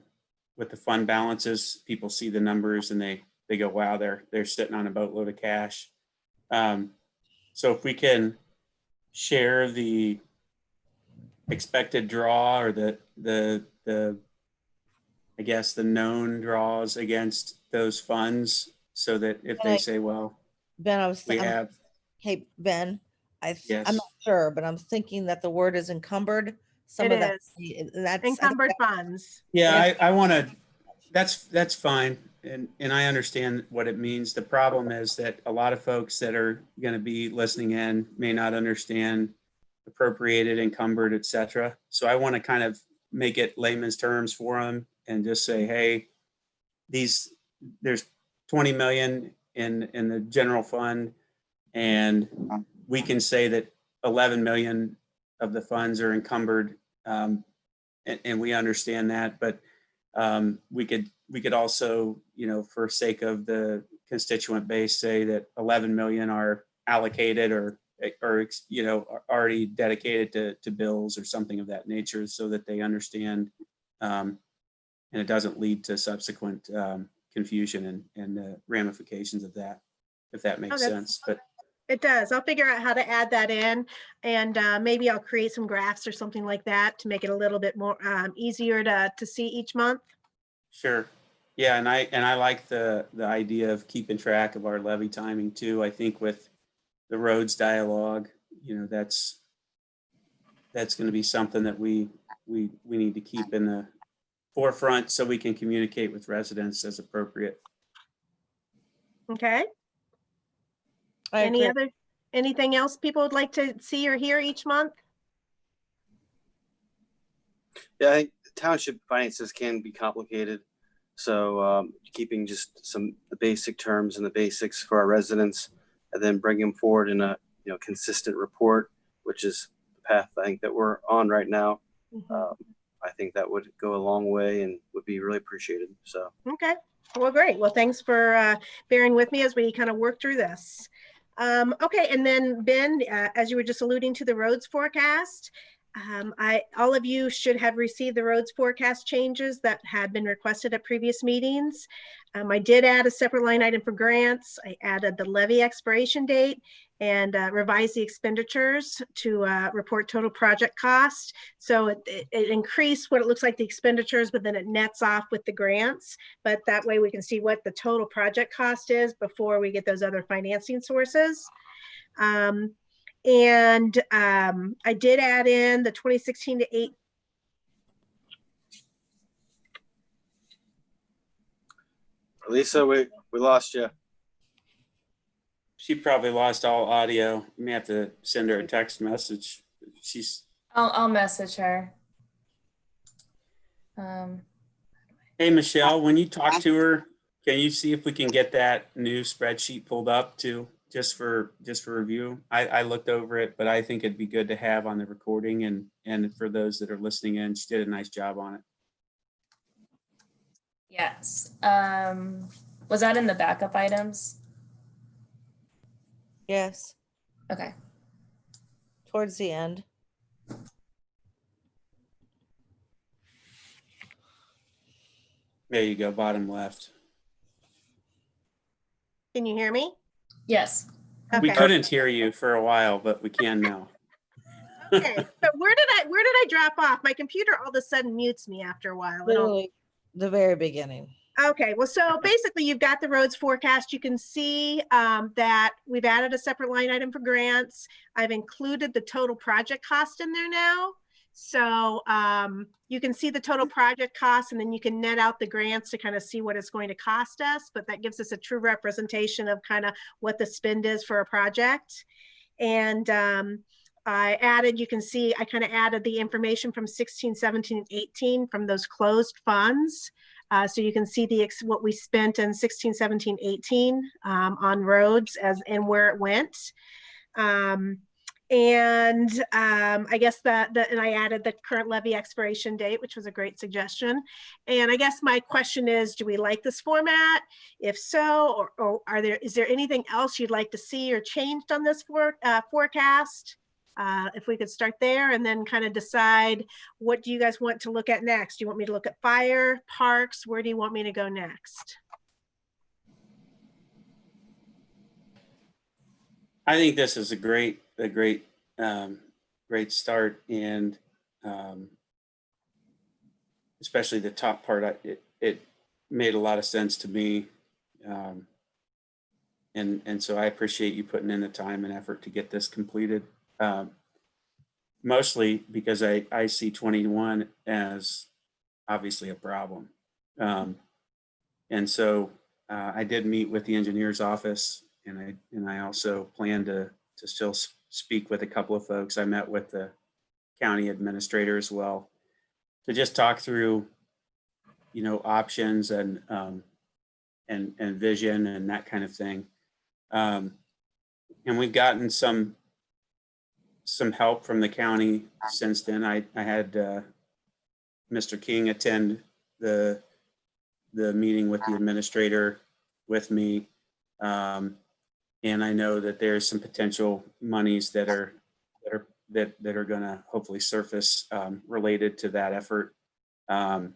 fund balances. People see the numbers and they go, wow, they're sitting on a boatload of cash. So if we can share the expected draw or the I guess the known draws against those funds, so that if they say, well, Ben, hey, Ben, I'm Yes. not sure, but I'm thinking that the word is encumbered. Some It of that, is. that's, I think Encumbered funds. yeah, I want to, that's fine. And I understand what it means. The problem is that a lot of folks that are going to be listening in may not understand appropriated, encumbered, et cetera. So I want to kind of make it layman's terms for them and just say, hey, there's 20 million in the general fund, and we can say that 11 million of the funds are encumbered, and we understand that, but we could also, for sake of the constituent base, say that 11 million are allocated or already dedicated to bills or something of that nature, so that they understand, and it doesn't lead to subsequent confusion and the ramifications of that, if that makes sense. But it does. I'll figure out how to add that in, and maybe I'll create some graphs or something like that to make it a little bit more easier to see each month. sure. Yeah, and I like the idea of keeping track of our levy timing too. I think with the roads dialogue, that's going to be something that we need to keep in the forefront so we can communicate with residents as appropriate. Okay. I agree. Anything else people would like to see or hear each month? Yeah, I think township finances can be complicated. So keeping just the basic terms and the basics for our residents, and then bring them forward in a consistent report, which is the path I think that we're on right now. I think that would go a long way and would be really appreciated. So okay, well, great. Well, thanks for bearing with me as we kind of work through this. Okay, and then Ben, as you were just alluding to the roads forecast, all of you should have received the roads forecast changes that had been requested at previous meetings. I did add a separate line item for grants. I added the levy expiration date and revised the expenditures to report total project cost. So it increased what it looks like the expenditures, but then it nets off with the grants. But that way we can see what the total project cost is before we get those other financing sources. And I did add in the 2016 to 8. Lisa, we lost you. She probably lost all audio. You may have to send her a text message. I'll message her. Hey, Michelle, when you talk to her, can you see if we can get that new spreadsheet pulled up too, just for review? I looked over it, but I think it'd be good to have on the recording and for those that are listening in. She did a nice job on it. Yes. Was that in the backup items? Yes, Okay. towards the end. There you go, bottom left. Can you hear me? Yes. We Okay. couldn't hear you for a while, but we can now. Okay, so where did I drop off? My computer all of a sudden mutes me after a while. I don't- Literally, the very beginning. Okay, well, so basically you've got the roads forecast. You can see that we've added a separate line item for grants. I've included the total project cost in there now. So you can see the total project cost, and then you can net out the grants to kind of see what it's going to cost us, but that gives us a true representation of kind of what the spend is for a project. And I added, you can see, I kind of added the information from 16, 17, 18 from those closed funds. So you can see what we spent in 16, 17, 18 on roads and where it went. I guess and I added the current levy expiration date, which was a great suggestion. And I guess my question is, do we like this format? If so, or is there anything else you'd like to see or changed on this forecast? If we could start there and then kind of decide, what do you guys want to look at next? Do you want me to look at fire, parks? Where do you want me to go next? I think this is a great start, and especially the top part. It made a lot of sense to me, and so I appreciate you putting in the time and effort to get this completed. Mostly because I see 21 as obviously a problem, and so I did meet with the engineer's office. And I also plan to still speak with a couple of folks. I met with the county administrator as well to just talk through, options and vision and that kind of thing. And we've gotten some help from the county since then. I had Mr. King attend the meeting with the administrator with me. And I know that there's some potential monies that are going to hopefully surface related to that effort in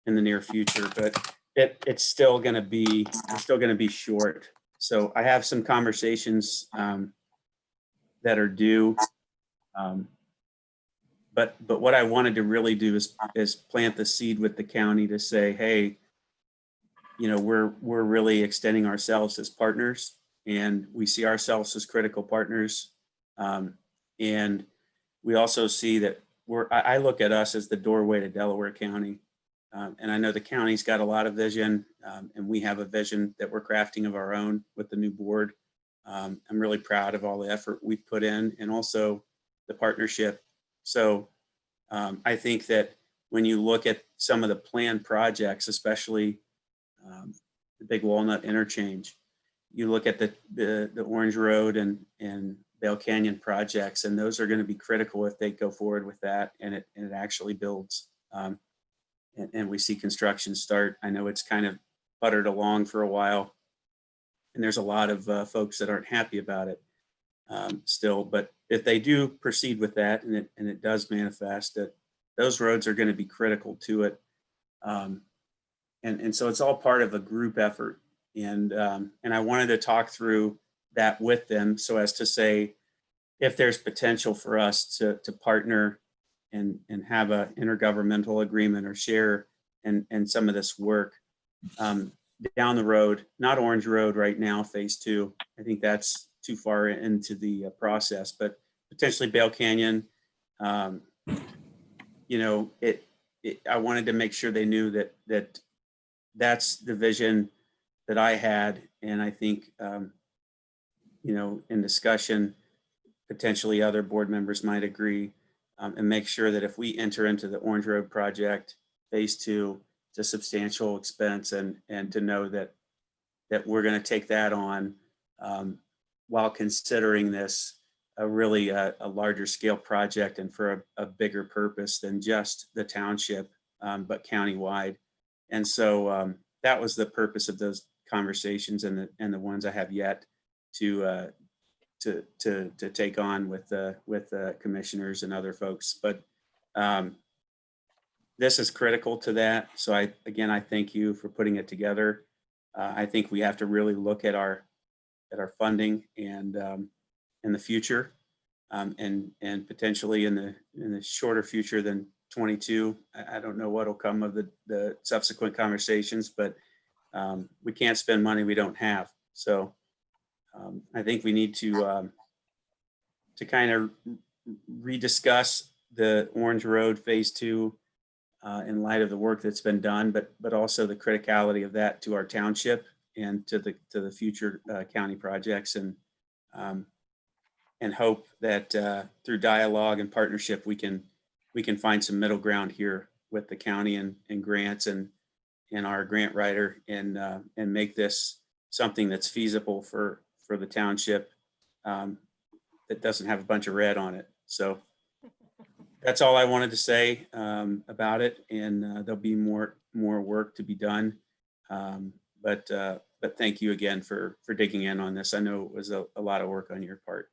the near future. But it's still going to be short. So I have some conversations that are due. But what I wanted to really do is plant the seed with the county to say, hey, we're really extending ourselves as partners. And we see ourselves as critical partners. And we also see that I look at us as the doorway to Delaware County. And I know the county's got a lot of vision, and we have a vision that we're crafting of our own with the new board. I'm really proud of all the effort we've put in, and also the partnership. So I think that when you look at some of the planned projects, especially the Big Walnut interchange, you look at the Orange Road and Bale Canyon projects, and those are going to be critical if they go forward with that, and it actually builds. And we see construction start. I know it's kind of buttered along for a while, and there's a lot of folks that aren't happy about it still. But if they do proceed with that, and it does manifest, that those roads are going to be critical to it. And so it's all part of a group effort. And I wanted to talk through that with them so as to say, if there's potential for us to partner and have an intergovernmental agreement or share in some of this work down the road, not Orange Road right now, phase 2. I think that's too far into the process, but potentially Bale Canyon. I wanted to make sure they knew that that's the vision that I had. And I think, in discussion, potentially other board members might agree, and make sure that if we enter into the Orange Road project, phase 2, it's a substantial expense, and to know that we're going to take that on while considering this a really a larger scale project and for a bigger purpose than just the township, but countywide. And so that was the purpose of those conversations, and the ones I have yet to take on with commissioners and other folks. But this is critical to that. So I thank you for putting it together. I think we have to really look at our funding and in the future. and potentially in the shorter future than 22. I don't know what'll come of the subsequent conversations, but we can't spend money we don't have. So I think we need to kind of rediscuss the Orange Road Phase 2 in light of the work that's been done, but also the criticality of that to our township and to the future county projects, and hope that through dialogue and partnership we can find some middle ground here with the county and grants and our grant writer, and make this something that's feasible for the township, that doesn't have a bunch of red on it. So that's all I wanted to say about it, and there'll be more work to be done. But thank you again for digging in on this. I know it was a lot of work on your part.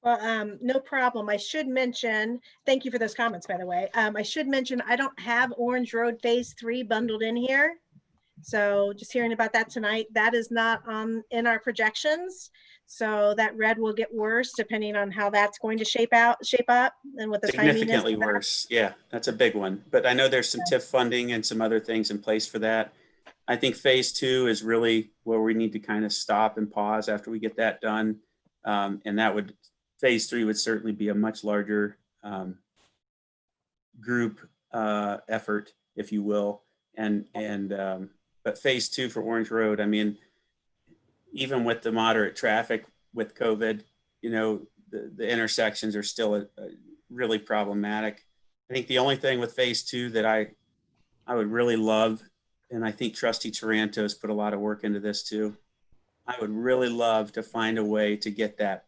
Well, no problem. I should mention, thank you for those comments, by the way. I should mention, I don't have Orange Road Phase 3 bundled in here. So just hearing about that tonight, that is not in our projections. So that red will get worse depending on how that's going to shape up and what the timing is. Significantly worse. Yeah, that's a big one. But I know there's some TIF funding and some other things in place for that. I think Phase 2 is really where we need to kind of stop and pause after we get that done. And Phase 3 would certainly be a much larger group effort, if you will. But Phase 2 for Orange Road, I mean, even with the moderate traffic with COVID, the intersections are still really problematic. I think the only thing with Phase 2 that I would really love, and I think Trustee Taranto has put a lot of work into this too, I would really love to find a way to get that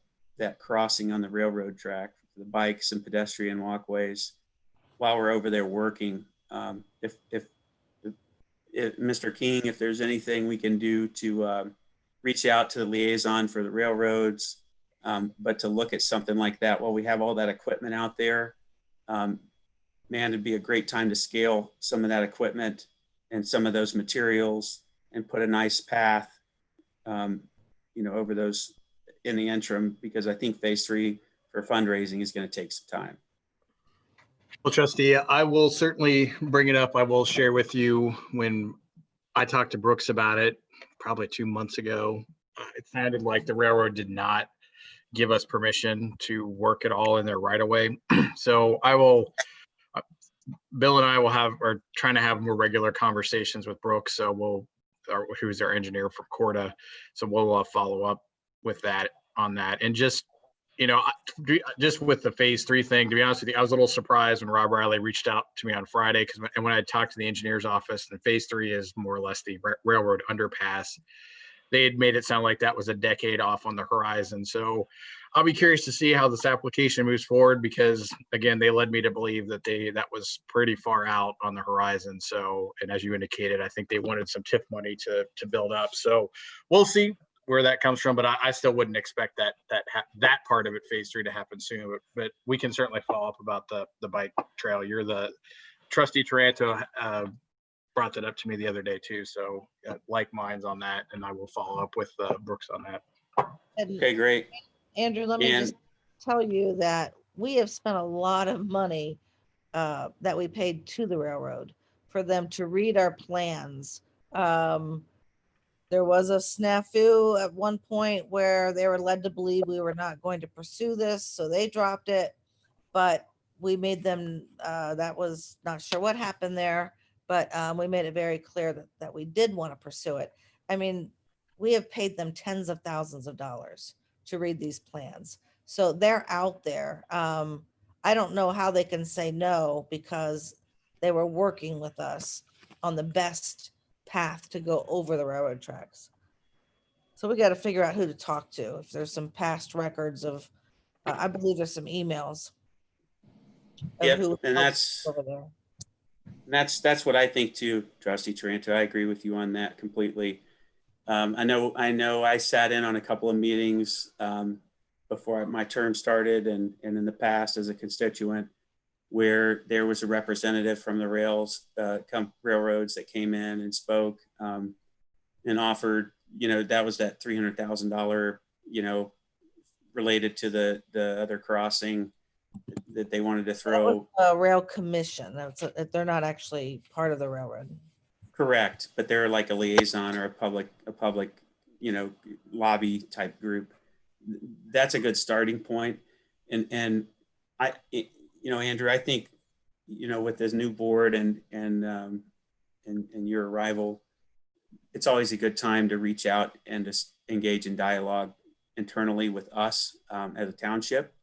crossing on the railroad track for the bikes and pedestrian walkways while we're over there working. If Mr. King, if there's anything we can do to reach out to the liaison for the railroads, but to look at something like that while we have all that equipment out there, man, it'd be a great time to scale some of that equipment and some of those materials and put a nice path, over those in the interim, because I think Phase 3 for fundraising is going to take some time. Well, Trustee, I will certainly bring it up. I will share with you when I talked to Brooks about it probably 2 months ago. It sounded like the railroad did not give us permission to work at all in their right of way. So Bill and I are trying to have more regular conversations with Brooks. So who's our engineer for Corda. So we'll follow up with that on that. And just with the Phase 3 thing, to be honest with you, I was a little surprised when Rob Riley reached out to me on Friday, and when I talked to the engineer's office, and Phase 3 is more or less the railroad underpass, they had made it sound like that was a decade off on the horizon. So I'll be curious to see how this application moves forward, because again, they led me to believe that that was pretty far out on the horizon. So, and as you indicated, I think they wanted some TIF money to build up. So we'll see where that comes from, but I still wouldn't expect that part of it, Phase 3, to happen soon. But we can certainly follow up about the bike trail. You're the Trustee Taranto brought that up to me the other day too. So like minds on that, and I will follow up with Brooks on that. Okay, great. Andrew, let me just tell you that we have spent a lot of money that we paid to the railroad for them to read our plans. There was a snafu at one point where they were led to believe we were not going to pursue this, so they dropped it. But we made them, that was not sure what happened there, but we made it very clear that we did want to pursue it. I mean, we have paid them tens of thousands of dollars to read these plans. So they're out there. I don't know how they can say no, because they were working with us on the best path to go over the railroad tracks. So we got to figure out who to talk to. If there's some past records of, I believe there's some emails. Yep, and that's over there. That's what I think too, Trustee Taranto. I agree with you on that completely. I know I sat in on a couple of meetings before my term started, and in the past as a constituent, where there was a representative from the railroads that came in and spoke and offered, that was that $300,000, related to the other crossing that they wanted to That was throw. a rail commission. They're not actually part of the railroad. Correct, but they're like a liaison or a public, lobby type group. That's a good starting point. And Andrew, I think, with this new board and your arrival, it's always a good time to reach out and just engage in dialogue internally with us as a township.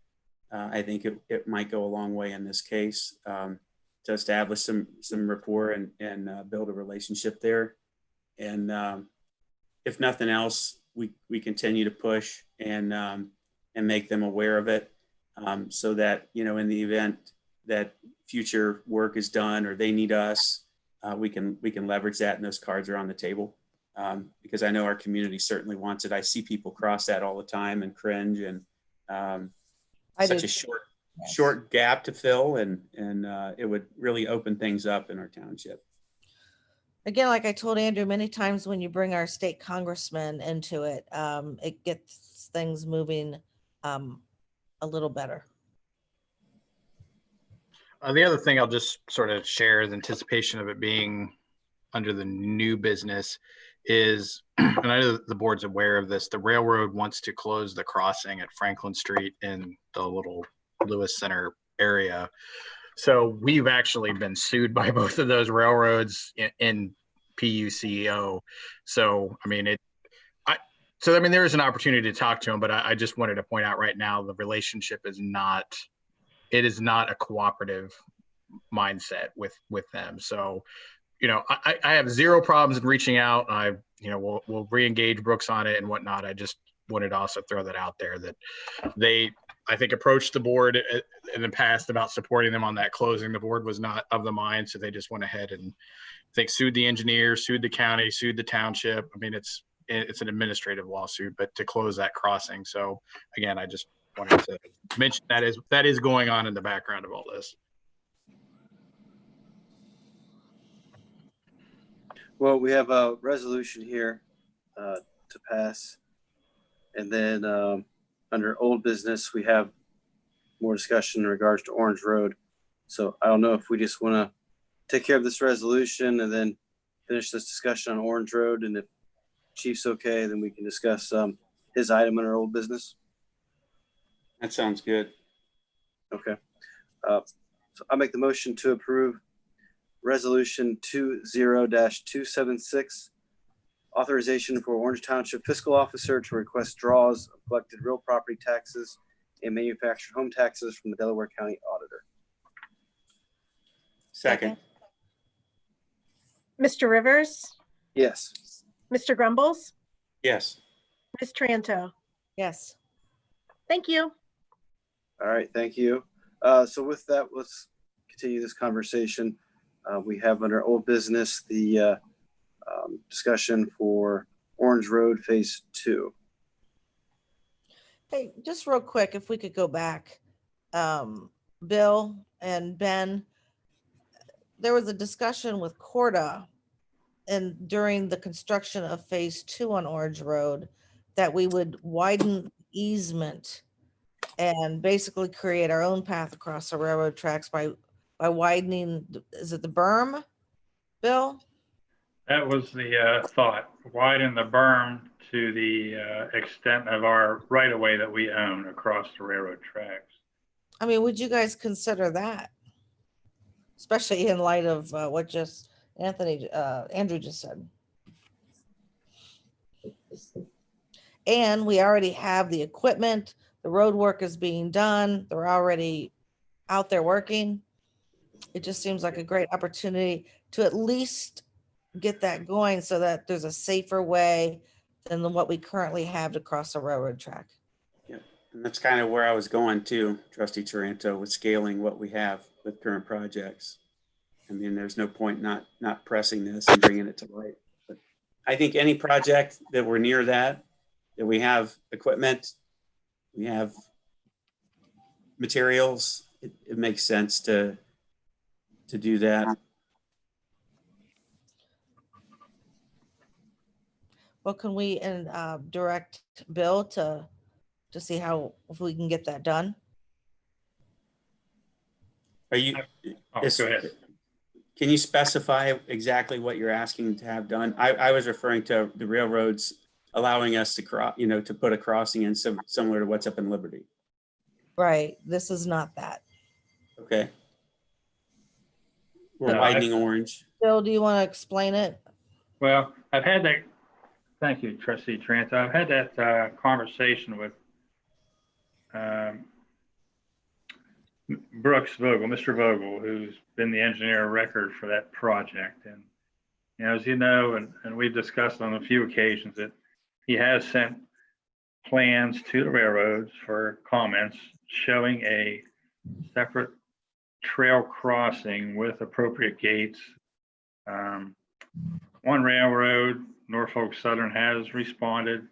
I think it might go a long way in this case to establish some rapport and build a relationship there. And if nothing else, we continue to push and make them aware of it, so that in the event that future work is done or they need us, we can leverage that, and those cards are on the table. Because I know our community certainly wants it. I see people cross that all the time and cringe, and such a short gap to fill, and it would really open things up in our township. Again, like I told Andrew many times, when you bring our state congressman into it, it gets things moving a little better. The other thing I'll just sort of share is anticipation of it being under the new business is, and I know the board's aware of this, the railroad wants to close the crossing at Franklin Street in the little Lewis Center area. So we've actually been sued by both of those railroads in PUCO. So, I mean, there is an opportunity to talk to them, but I just wanted to point out right now, the relationship is not a cooperative mindset with them. So, I have zero problems in reaching out. We'll re-engage Brooks on it and whatnot. I just wanted to also throw that out there, that they, I think, approached the board in the past about supporting them on that closing. The board was not of the mind, so they just went ahead and sued the engineer, sued the county, sued the township. I mean, it's an administrative lawsuit, but to close that crossing. So again, I just wanted to mention that is going on in the background of all this. Well, we have a resolution here to pass. And then under old business, we have more discussion in regards to Orange Road. So I don't know if we just want to take care of this resolution and then finish this discussion on Orange Road. And if Chief's okay, then we can discuss his item under old business. That sounds good. Okay. So I make the motion to approve Resolution 20-276, authorization for Orange Township Fiscal Officer to request draws of collected real property taxes and manufactured home taxes from the Delaware County Auditor. Second. Mr. Rivers, Yes. Mr. Grumbles, Yes. Ms. Tranto. Yes. Thank you. All right. Thank you. So with that, let's continue this conversation. We have under old business the discussion for Orange Road Phase 2. Hey, just real quick, if we could go back, Bill and Ben, there was a discussion with Corda and during the construction of Phase 2 on Orange Road that we would widen easement and basically create our own path across the railroad tracks by widening, is it the berm, Bill? That was the thought, widen the berm to the extent of our right-of-way that we own across the railroad tracks. I mean, would you guys consider that? Especially in light of what just Andrew just said. And we already have the equipment, the road work is being done, they're already out there working. It just seems like a great opportunity to at least get that going so that there's a safer way than what we currently have to cross a railroad track. Yeah, and that's kind of where I was going to, Trustee Taranto, with scaling what we have with current projects. I mean, there's no point not pressing this and bringing it to light. But I think any project that we're near that we have equipment, we have materials, it makes sense to do that. Well, can we direct Bill to to see if we can get that done. Are you, Oh, is- go ahead. can you specify exactly what you're asking to have done? I was referring to the railroads allowing us to to put a crossing in similar to what's up in Liberty. Right. This is not that. Okay. We're No, widening orange. Bill, do you want to explain it? Well, I've had that, thank you, Trustee Trent. I've had that conversation with Brooks Vogel, Mr. Vogel, who's been the engineer of record for that project. And, as you know, and we've discussed on a few occasions, that he has sent plans to the railroads for comments showing a separate trail crossing with appropriate gates. One railroad, Norfolk Southern, has responded.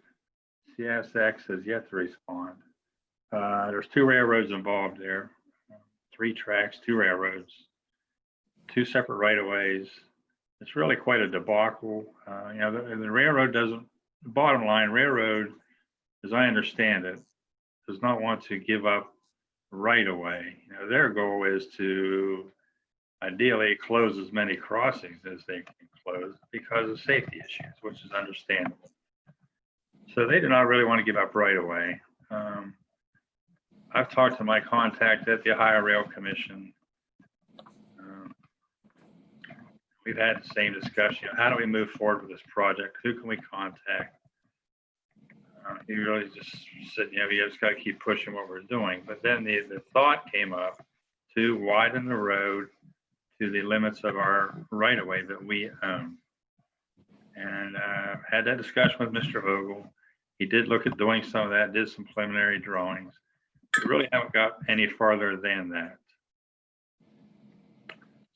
CSX has yet to respond. There's 2 railroads involved there, 3 tracks, 2 railroads, 2 separate right-of-ways. It's really quite a debacle. The railroad doesn't, the bottom line, railroad, as I understand it, does not want to give up right-of-way. Their goal is to ideally close as many crossings as they can close because of safety issues, which is understandable. So they do not really want to give up right-of-way. I've talked to my contact at the Ohio Rail Commission. We've had the same discussion. How do we move forward with this project? Who can we contact? He really just said, you just got to keep pushing what we're doing. But then the thought came up to widen the road to the limits of our right-of-way that we own. And had that discussion with Mr. Vogel. He did look at doing some of that, did some preliminary drawings. We really haven't got any farther than that.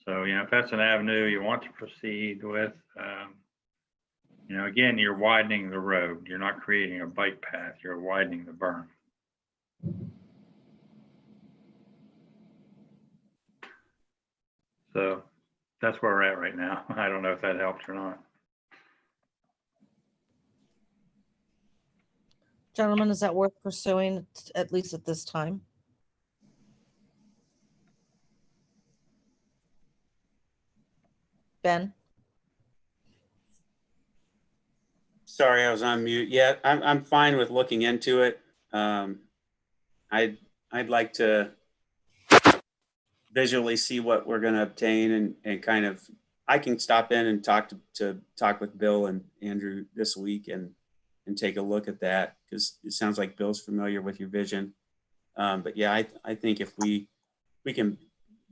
So, if that's an avenue you want to proceed with, again, you're widening the road. You're not creating a bike path. You're widening the berm. So that's where we're at right now. I don't know if that helped or not. Gentlemen, is that worth pursuing at least at this time? Ben? Sorry, I was on mute. Yeah, I'm fine with looking into it. I'd like to visually see what we're going to obtain and kind of, I can stop in and talk with Bill and Andrew this week and take a look at that, because it sounds like Bill's familiar with your vision. But yeah, I think if we can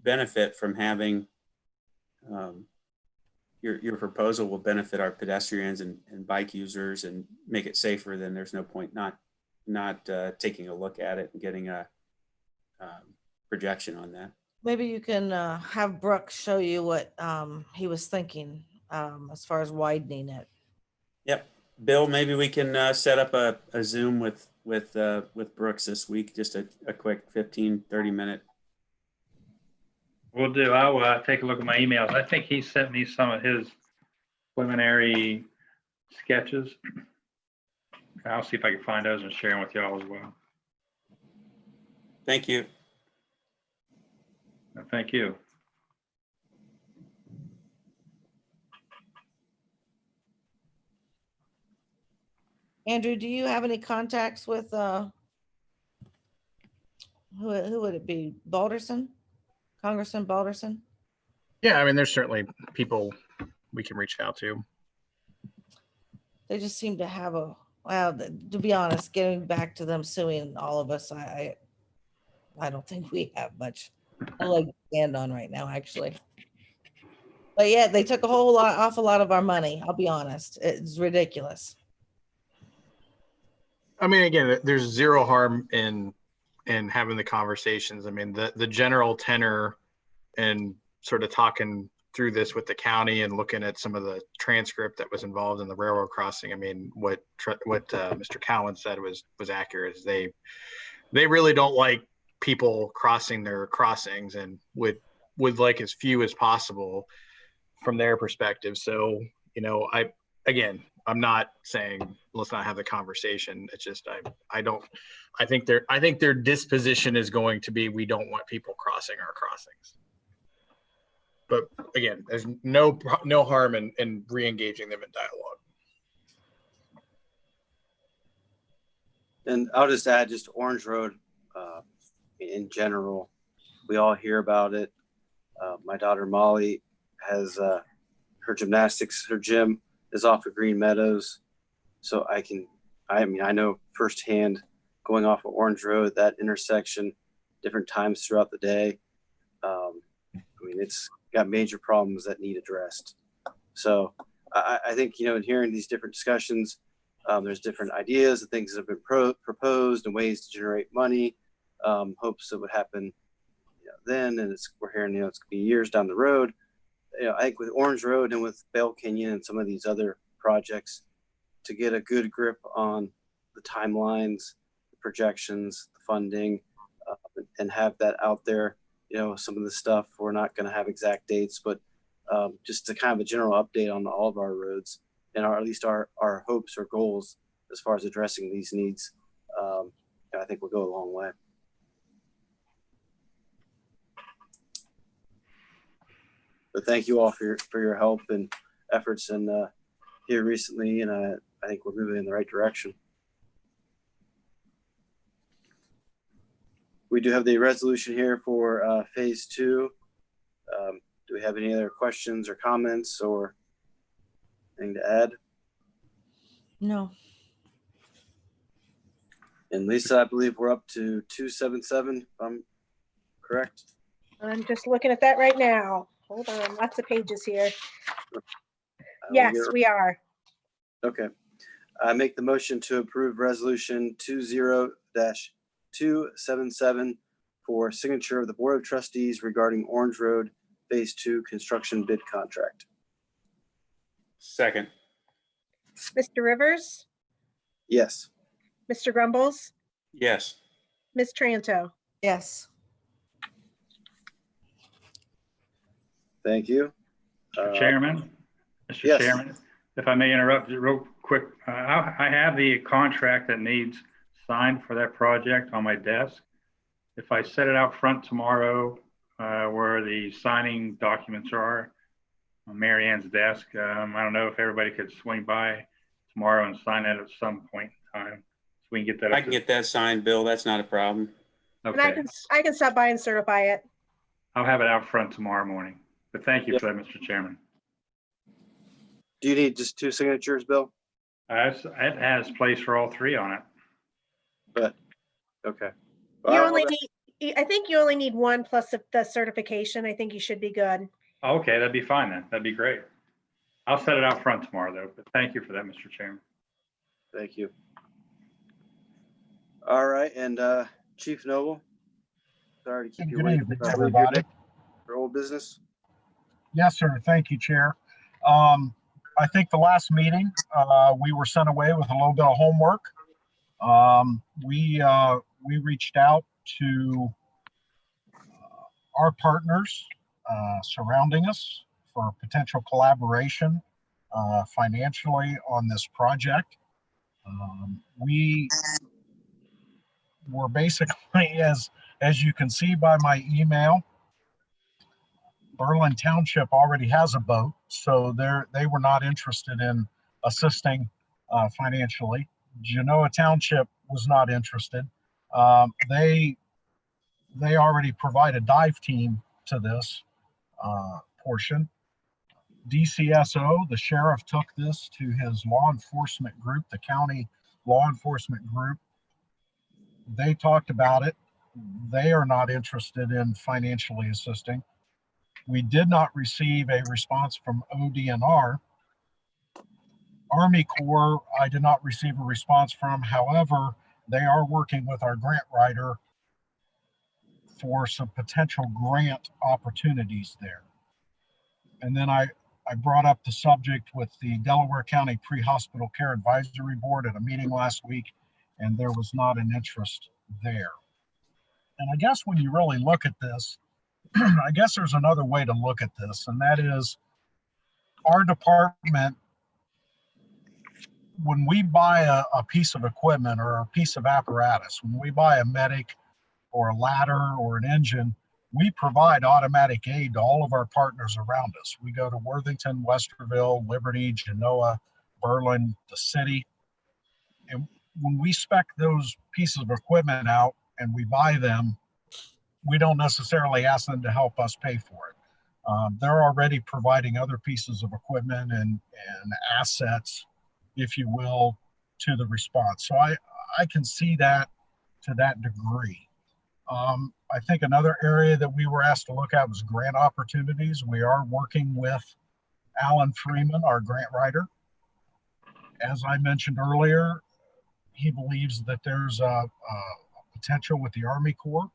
benefit from having your proposal will benefit our pedestrians and bike users and make it safer, then there's no point not taking a look at it and getting a projection on that. Maybe you can have Brooke show you what he was thinking as far as widening it. Yep. Bill, maybe we can set up a Zoom with Brooks this week, just a quick 15, 30-minute. Will do. I'll take a look at my emails. I think he sent me some of his preliminary sketches. I'll see if I can find those and share them with y'all as well. Thank you. Thank you. Andrew, do you have any contacts with who would it be? Balderson? Congressman Balderson? Yeah, I mean, there's certainly people we can reach out to. They just seem to have to be honest, getting back to them suing all of us, I don't think we have much a leg to stand on right now, actually. But yeah, they took awful lot of our money. I'll be honest. It's ridiculous. I mean, again, there's zero harm in having the conversations. I mean, the general tenor and sort of talking through this with the county and looking at some of the transcript that was involved in the railroad crossing. I mean, what Mr. Cowan said was accurate. Is they really don't like people crossing their crossings and would like as few as possible from their perspective. So, I'm not saying let's not have the conversation. It's just I think their disposition is going to be we don't want people crossing our crossings. But again, there's no harm in re-engaging them in dialogue. And I'll just add, just Orange Road in general, we all hear about it. My daughter Molly has her gymnastics, her gym is off of Green Meadows. So I know firsthand going off of Orange Road, that intersection, different times throughout the day. It's got major problems that need addressed. So I think, in hearing these different discussions, there's different ideas and things that have been proposed and ways to generate money. Hopes it would happen then, and we're hearing it's gonna be years down the road. I think with Orange Road and with Bell Canyon and some of these other projects, to get a good grip on the timelines, the projections, the funding, and have that out there. Some of the stuff we're not going to have exact dates, but just to kind of a general update on all of our roads and at least our hopes or goals as far as addressing these needs, I think will go a long way. But thank you all for your help and efforts and here recently, and I think we're moving in the right direction. We do have the resolution here for phase 2. Do we have any other questions or comments or anything to add? No. And Lisa, I believe we're up to 277, if I'm correct. I'm just looking at that right now. Hold on, lots of pages here. Yes, we are. Okay. I make the motion to approve resolution 20-277 for signature of the Board of Trustees regarding Orange Road Phase 2 construction bid contract. Second. Mr. Rivers, Yes. Mr. Grumbles, Yes. Ms. Tranto. Yes. Thank you. Mr. Chairman, Mr. yes. Chairman, if I may interrupt you real quick, I have the contract that needs signed for that project on my desk. If I set it out front tomorrow, where the signing documents are on Mary Ann's desk, I don't know if everybody could swing by tomorrow and sign it at some point in time, so we can get that. I can get that signed, Bill. That's not a problem. And Okay, I can stop by and certify it. I'll have it out front tomorrow morning. But thank you for that, Mr. Chairman. Do you need just 2 signatures, Bill? It has place for all 3 on it. But okay. You only need, I think you only need 1 plus the certification. I think you should be good. Okay, that'd be fine then. That'd be great. I'll set it out front tomorrow though, but thank you for that, Mr. Chairman. Thank you. All right, and Chief Noble, sorry to keep you Good waiting. evening, everybody. For old business. Yes, sir. Thank you, Chair. I think the last meeting, we were sent away with a little bit of homework. We reached out to our partners surrounding us for potential collaboration financially on this project. We were basically, as you can see by my email, Berlin Township already has a boat, so they were not interested in assisting financially. Genoa Township was not interested. They already provide a dive team to this portion. DCSO, the sheriff, took this to his law enforcement group, the county law enforcement group. They talked about it. They are not interested in financially assisting. We did not receive a response from ODNR. Army Corps, I did not receive a response from. However, they are working with our grant writer for some potential grant opportunities there. And then I brought up the subject with the Delaware County Pre-Hospital Care Advisory Board at a meeting last week, and there was not an interest there. And I guess when you really look at this, I guess there's another way to look at this, and that is our department when we buy a piece of equipment or a piece of apparatus, when we buy a medic or a ladder or an engine, we provide automatic aid to all of our partners around us. We go to Worthington, Westerville, Liberty, Genoa, Berlin, the city. And when we spec those pieces of equipment out and we buy them, we don't necessarily ask them to help us pay for it. They're already providing other pieces of equipment and assets, if you will, to the response. So I can see that to that degree. I think another area that we were asked to look at was grant opportunities. We are working with Alan Freeman, our grant writer. As I mentioned earlier, he believes that there's a potential with the Army Corps.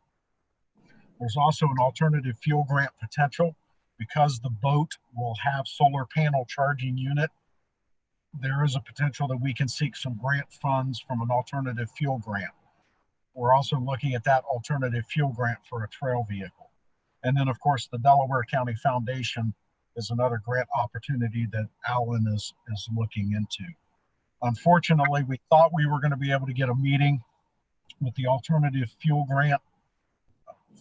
There's also an alternative fuel grant potential because the boat will have solar panel charging unit. There is a potential that we can seek some grant funds from an alternative fuel grant. We're also looking at that alternative fuel grant for a trail vehicle. And then of course, the Delaware County Foundation is another grant opportunity that Alan is looking into. Unfortunately, we thought we were going to be able to get a meeting with the alternative fuel grant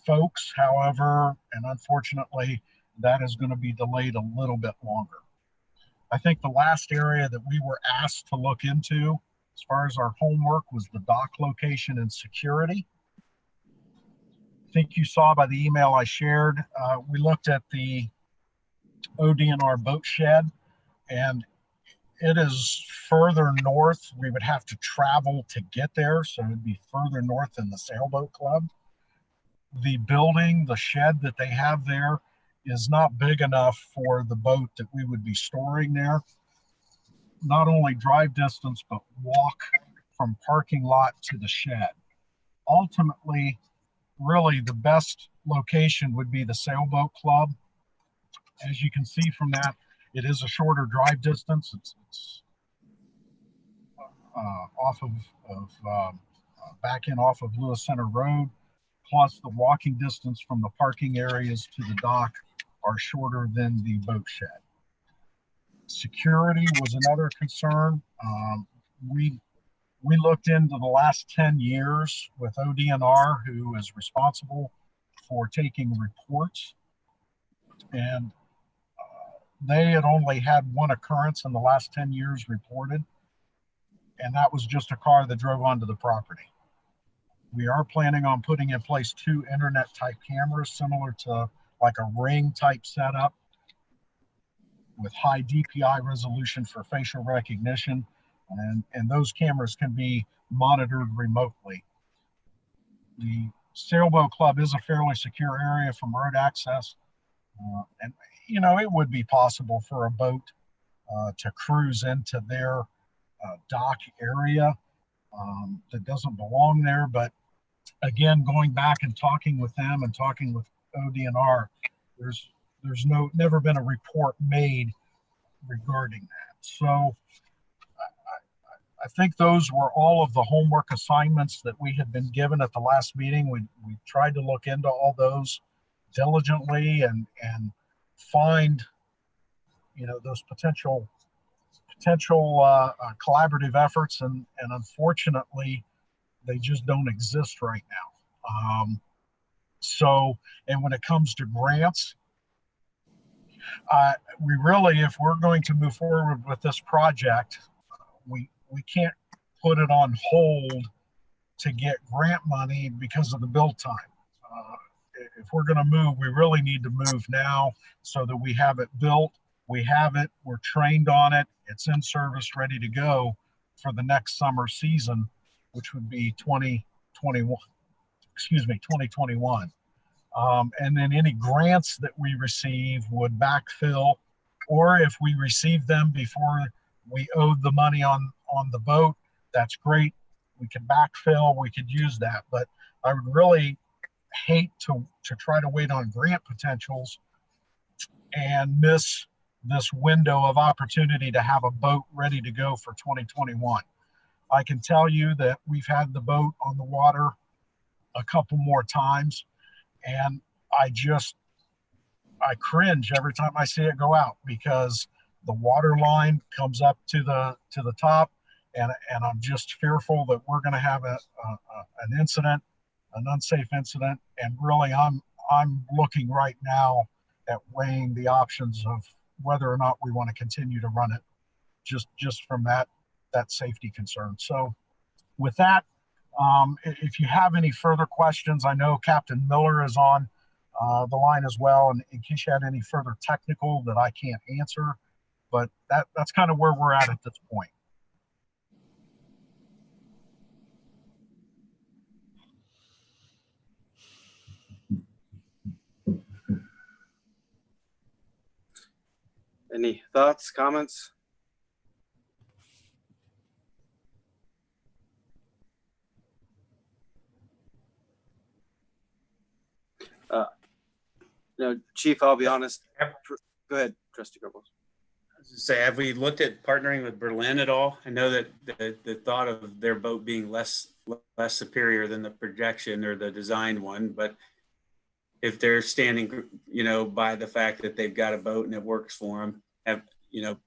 folks. However, and unfortunately, that is going to be delayed a little bit longer. I think the last area that we were asked to look into as far as our homework was the dock location and security. I think you saw by the email I shared, we looked at the ODNR boat shed, and it is further north. We would have to travel to get there, so it'd be further north than the sailboat club. The building, the shed that they have there is not big enough for the boat that we would be storing there. Not only drive distance, but walk from parking lot to the shed. Ultimately, really the best location would be the sailboat club. As you can see from that, it is a shorter drive distance. It's off of back in off of Lewis Center Road, plus the walking distance from the parking areas to the dock are shorter than the boat shed. Security was another concern. We looked into the last 10 years with ODNR, who is responsible for taking reports, and they had only had one occurrence in the last 10 years reported, and that was just a car that drove onto the property. We are planning on putting in place 2 internet type cameras, similar to like a Ring type setup with high DPI resolution for facial recognition. And those cameras can be monitored remotely. The sailboat club is a fairly secure area from road access. And you know, it would be possible for a boat to cruise into their dock area that doesn't belong there. But again, going back and talking with them and talking with ODNR, there's never been a report made regarding that. So I think those were all of the homework assignments that we had been given at the last meeting. We tried to look into all those diligently and find, you know, those potential collaborative efforts, and unfortunately they just don't exist right now. So, and when it comes to grants, we really, if we're going to move forward with this project, we can't put it on hold to get grant money because of the build time. If we're going to move, we really need to move now so that we have it built. We have it, we're trained on it, it's in service, ready to go for the next summer season, which would be 2021. And then any grants that we receive would backfill, or if we receive them before we owed the money on the boat, that's great. We can backfill, we could use that. But I would really hate to try to wait on grant potentials and miss this window of opportunity to have a boat ready to go for 2021. I can tell you that we've had the boat on the water a couple more times, and I cringe every time I see it go out, because the water line comes up to the top and I'm just fearful that we're going to have an incident, an unsafe incident. And really, I'm looking right now at weighing the options of whether or not we want to continue to run it, just from that safety concern. So with that, if you have any further questions, I know Captain Miller is on the line as well, and in case you had any further technical that I can't answer, but that's kind of where we're at this point. Any thoughts, comments? No, Chief, I'll be honest. Go ahead, Trustee Goebbels. Say, have we looked at partnering with Berlin at all? I know that the thought of their boat being less superior than the projection or the designed one, but if they're standing, by the fact that they've got a boat and it works for them,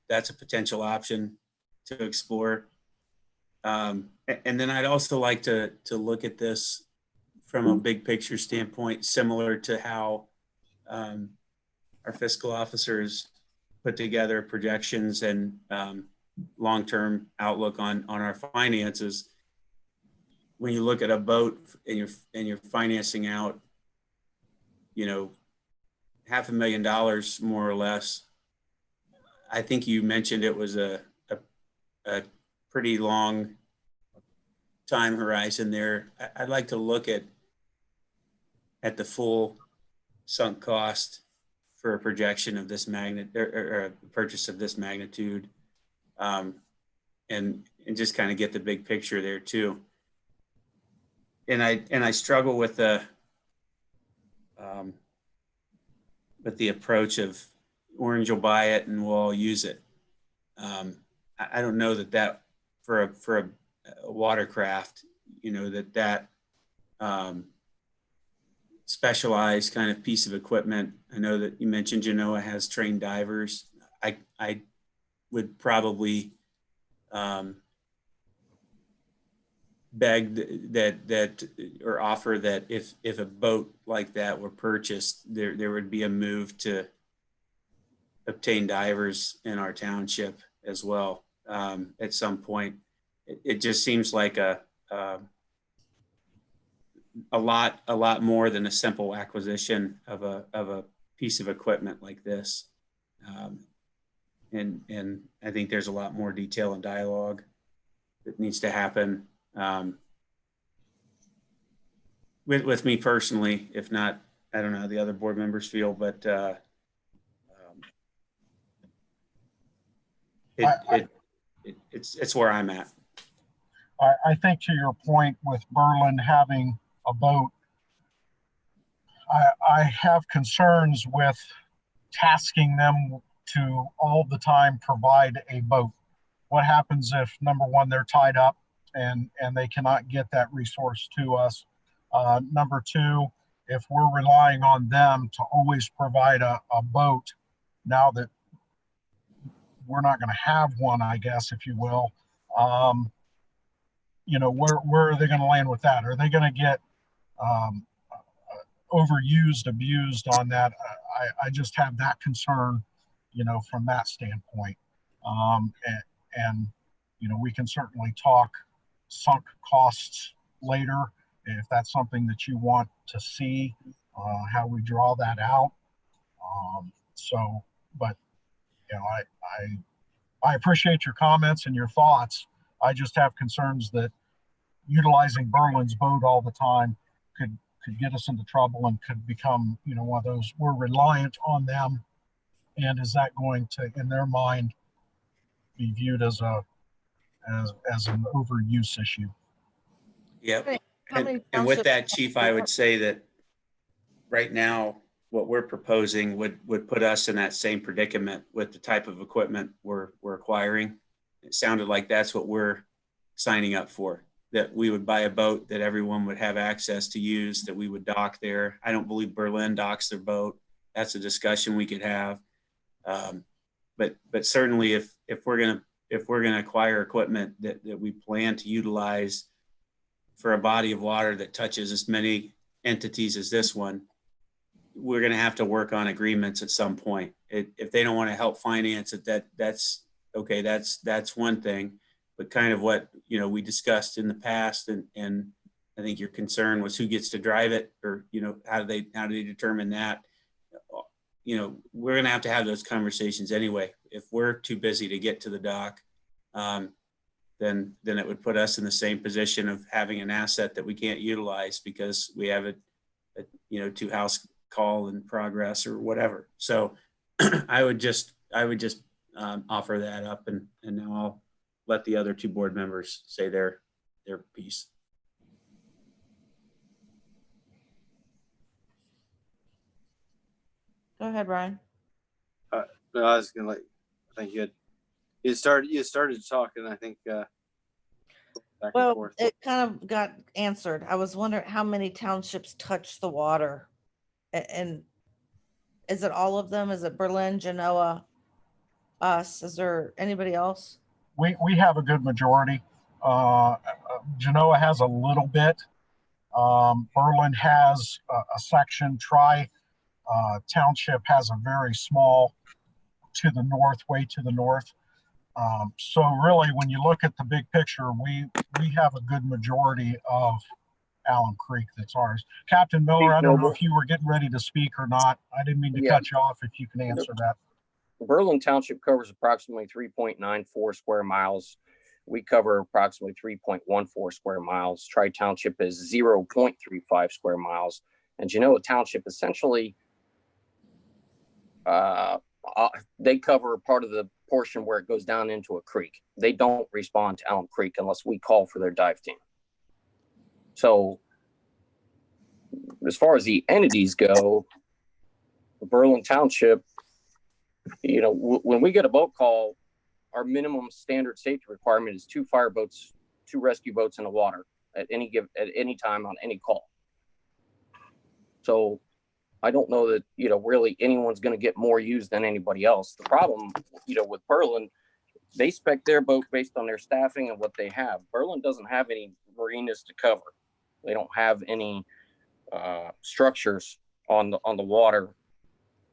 that's a potential option to explore. And then I'd also like to look at this from a big picture standpoint, similar to how our fiscal officers put together projections and long-term outlook on our finances. When you look at a boat and you're financing out, $500,000 more or less. I think you mentioned it was a pretty long time horizon there. I'd like to look at the full sunk cost for a projection of this or a purchase of this magnitude, and just kind of get the big picture there too. And I struggle with the approach of Orange will buy it and we'll all use it. I don't know that for a watercraft, that specialized kind of piece of equipment. I know that you mentioned Genoa has trained divers. I would probably beg that or offer that if a boat like that were purchased, there would be a move to obtain divers in our township as well at some point. It just seems like a lot more than a simple acquisition of a piece of equipment like this. And I think there's a lot more detail and dialogue that needs to happen with me personally. If not, I don't know how the other board members feel, but it's where I'm at. I think to your point with Berlin having a boat, I have concerns with tasking them to all the time provide a boat. What happens if, number one, they're tied up and they cannot get that resource to us? Number two, if we're relying on them to always provide a boat, now that we're not going to have one, I guess, if you will, where are they going to land with that? Are they going to get overused, abused on that? I just have that concern, from that standpoint. And we can certainly talk sunk costs later if that's something that you want to see, how we draw that out. But I appreciate your comments and your thoughts. I just have concerns that utilizing Berlin's boat all the time could get us into trouble and could become, one of those, we're reliant on them. And is that going to, in their mind, be viewed as an overuse issue? Yep. And with that, Chief, I would say that right now, what we're proposing would put us in that same predicament with the type of equipment we're acquiring. It sounded like that's what we're signing up for, that we would buy a boat that everyone would have access to use, that we would dock there. I don't believe Berlin docks their boat. That's a discussion we could have. But certainly if we're going to if we're going to acquire equipment that we plan to utilize for a body of water that touches as many entities as this one, we're going to have to work on agreements at some point. If they don't want to help finance it, that's okay. That's one thing, but kind of what, you know, we discussed in the past, and I think your concern was who gets to drive it, or, you know, how do they determine that? You know, we're going to have those conversations anyway. If we're too busy to get to the dock, then it would put us in the same position of having an asset that we can't utilize because we have a you know, 2-house call in progress or whatever. So I would just offer that up, and now I'll let the other 2 board members say their piece. Go ahead, Ryan. No, I was gonna I think you started talking, I think, back and Well, forth. it kind of got answered. I was wondering how many townships touch the water, and is it all of them? Is it Berlin, Genoa, us? Is there anybody else? We have a good majority. Genoa has a little bit. Berlin has a section. Township has a very small to the north, way to the north. So really, when you look at the big picture, we have a good majority of Allen Creek that's ours. Captain Miller, I don't know if you were getting ready to speak or not. I didn't mean to cut you off. If you can answer that. Berlin Township covers approximately 3.94 square miles. We cover approximately 3.14 square miles. Tri-Township is 0.35 square miles. And Genoa Township essentially, they cover part of the portion where it goes down into a creek. They don't respond to Elm Creek unless we call for their dive team. So as far as the entities go, Berlin Township, you know, when we get a boat call, our minimum standard safety requirement is 2 fire boats, 2 rescue boats in the water at any time on any call. So I don't know that, you know, really anyone's going to get more used than anybody else. The problem, you know, with Berlin, they spec their boat based on their staffing and what they have. Berlin doesn't have any marinas to cover. They don't have any structures on the water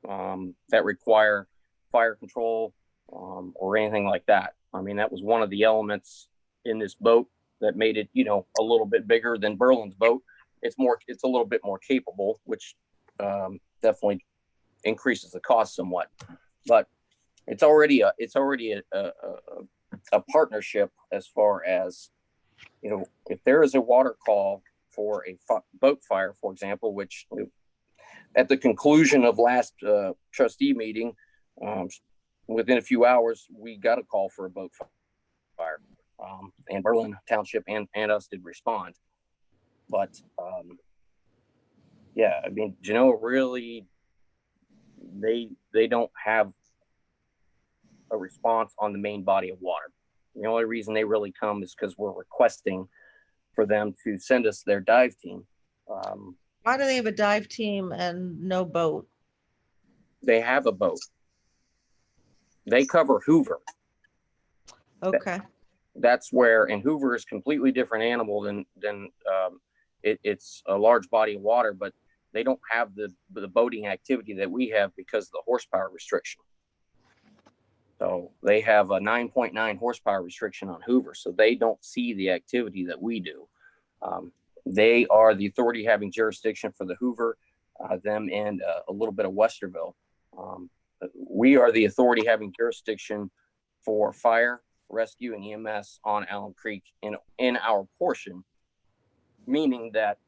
that require fire control or anything like that. I mean, that was one of the elements in this boat that made it, you know, a little bit bigger than Berlin's boat. It's a little bit more capable, which definitely increases the cost somewhat. But it's already a partnership as far as, you know, if there is a water call for a boat fire, for example, which at the conclusion of last trustee meeting, within a few hours, we got a call for a boat fire, and Berlin Township and us did respond. But yeah, I mean, Genoa really, they don't have a response on the main body of water. The only reason they really come is because we're requesting for them to send us their dive team. Why do they have a dive team and no boat? They have a boat. They cover Hoover. Okay. That's where, and Hoover is completely different animal than it's a large body of water, but they don't have the boating activity that we have because of the horsepower restriction. So they have a 9.9 horsepower restriction on Hoover. So they don't see the activity that we do. They are the authority having jurisdiction for the Hoover, them and a little bit of Westerville. We are the authority having jurisdiction for fire, rescue, and EMS on Allen Creek in our portion, meaning that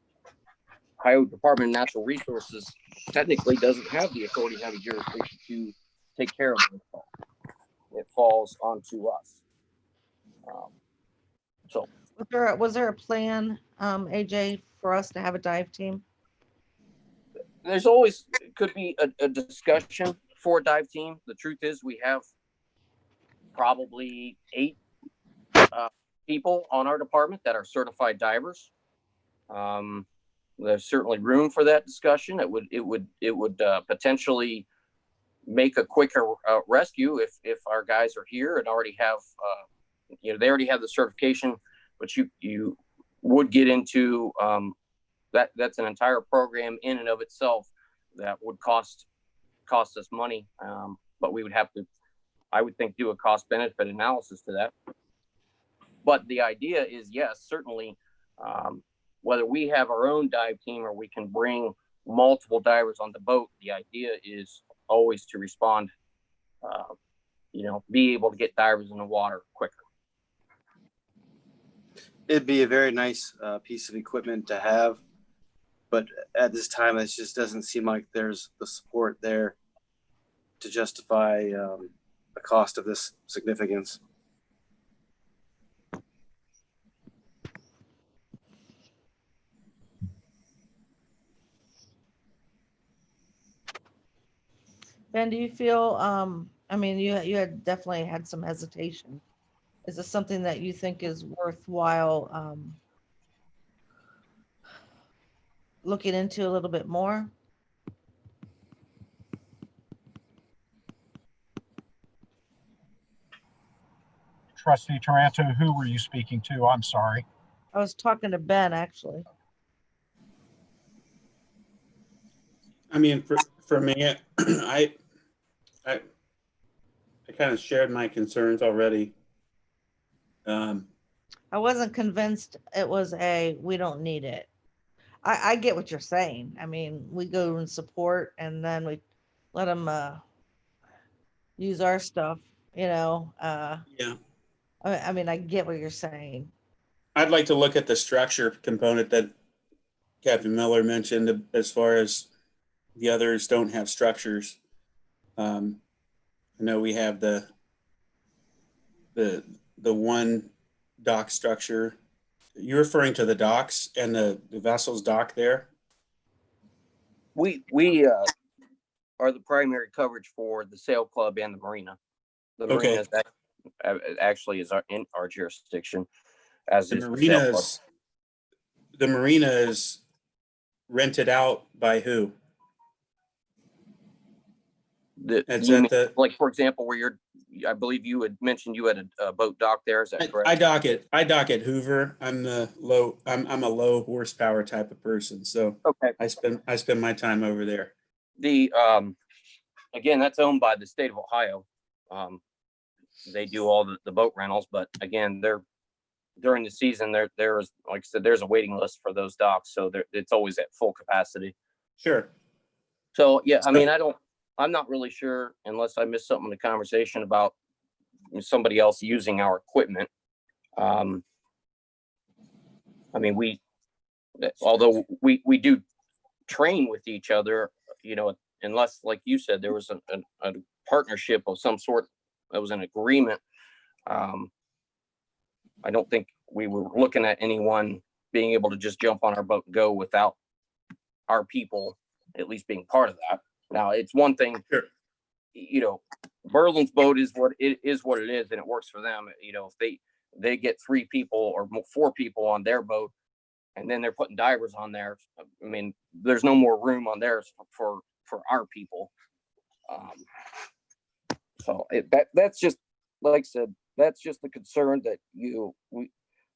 Ohio Department of Natural Resources technically doesn't have the authority having jurisdiction to take care of this call. It falls onto us. So Was there a plan, AJ, for us to have a dive team? there's always could be a discussion for a dive team. The truth is we have probably 8 people on our department that are certified divers. There's certainly room for that discussion. It would potentially make a quicker rescue if our guys are here and already have, they already have the certification, but you would get into that's an entire program in and of itself that would cost us money. But we would have to, I would think, do a cost benefit analysis to that. But the idea is, yes, certainly, whether we have our own dive team or we can bring multiple divers on the boat, the idea is always to respond, be able to get divers in the water quicker. It'd be a very nice piece of equipment to have, but at this time, it just doesn't seem like there's the support there to justify the cost of this significance. Ben, do you feel, I mean, you had definitely had some hesitation. Is this something that you think is worthwhile looking into a little bit more? Trustee Taranto, who were you speaking to? I'm sorry. I was talking to Ben, actually. I mean, for me, I kind of shared my concerns already. I wasn't convinced it was we don't need it. I get what you're saying. I mean, we go and support and then we let them use our stuff, Yeah, I mean, I get what you're saying. I'd like to look at the structure component that Captain Miller mentioned, as far as the others don't have structures. I know we have the one dock structure. You're referring to the docks and the vessel's dock there? We are the primary coverage for the sail club and the marina. The Okay. marina actually is in our jurisdiction, as The is the sail club. marina is rented out by who? Like, for example, where I believe you had mentioned you had a boat dock there. Is that correct? I dock at Hoover. I'm a low horsepower type of person, so Okay. I spend my time over there. The again, that's owned by the state of Ohio. They do all the boat rentals, but again, during the season there is, like I said, there's a waiting list for those docks, so it's always at full capacity. Sure. So yeah, I mean, I'm not really sure, unless I missed something in the conversation about somebody else using our equipment. I mean, although we do train with each other, unless, like you said, there was a partnership of some sort, that was an agreement. I don't think we were looking at anyone being able to just jump on our boat and go without our people at least being part of that. Now, it's one thing, Sure. Berlin's boat is what it is, and it works for them. If they get 3 people or 4 people on their boat, and then they're putting divers on there, I mean, there's no more room on theirs for our people. So that's just, like I said, that's just the concern that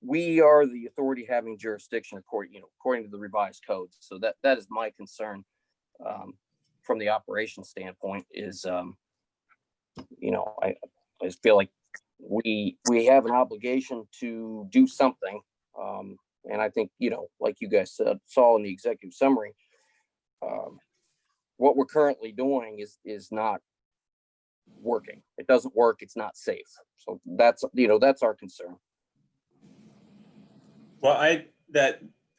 we are the authority having jurisdiction according to the revised codes. So that is my concern. From the operation standpoint is, I just feel like we have an obligation to do something. And I think, like you guys saw in the executive summary, what we're currently doing is not working. It doesn't work. It's not safe. So that's our concern. Well,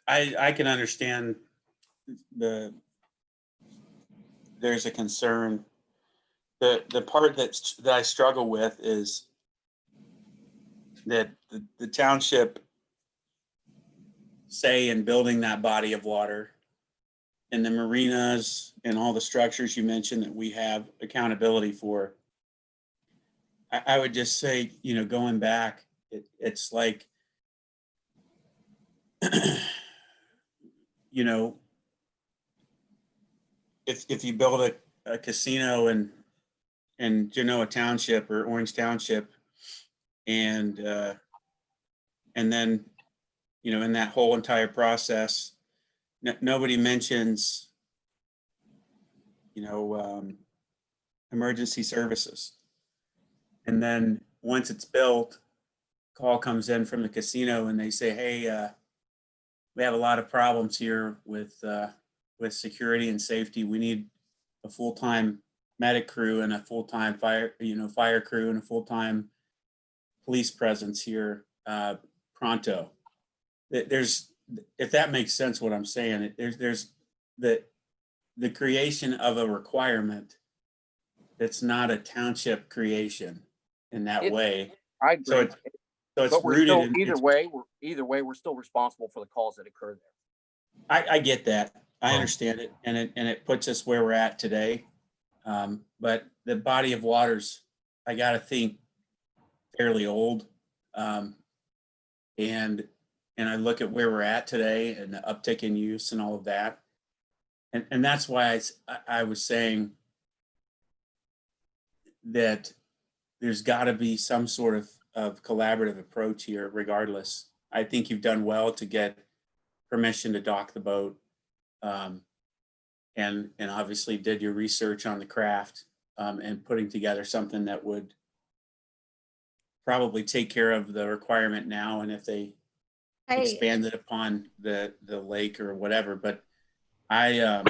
I can understand there's a concern. The part that I struggle with is that the township, say, in building that body of water and the marinas and all the structures you mentioned that we have accountability for, I would just say, going back, it's like, if you build a casino and Genoa Township or Orange Township. And then, in that whole entire process, nobody mentions, emergency services. And then once it's built, call comes in from the casino and they say, hey, we have a lot of problems here with security and safety. We need a full-time medic crew and a full-time fire crew and a full-time police presence here pronto. If that makes sense, what I'm saying, there's the creation of a requirement that's not a township creation in that way. I agree. So it's but we're rooted still, in either way, we're still responsible for the calls that occur there. I get that. I understand it, and it puts us where we're at today. But the body of water's, I got to think, fairly old. And I look at where we're at today and the uptick in use and all of that. And that's why I was saying that there's got to be some sort of collaborative approach here regardless. I think you've done well to get permission to dock the boat. And obviously did your research on the craft and putting together something that would probably take care of the requirement now. And if they expanded upon the lake or whatever, but Can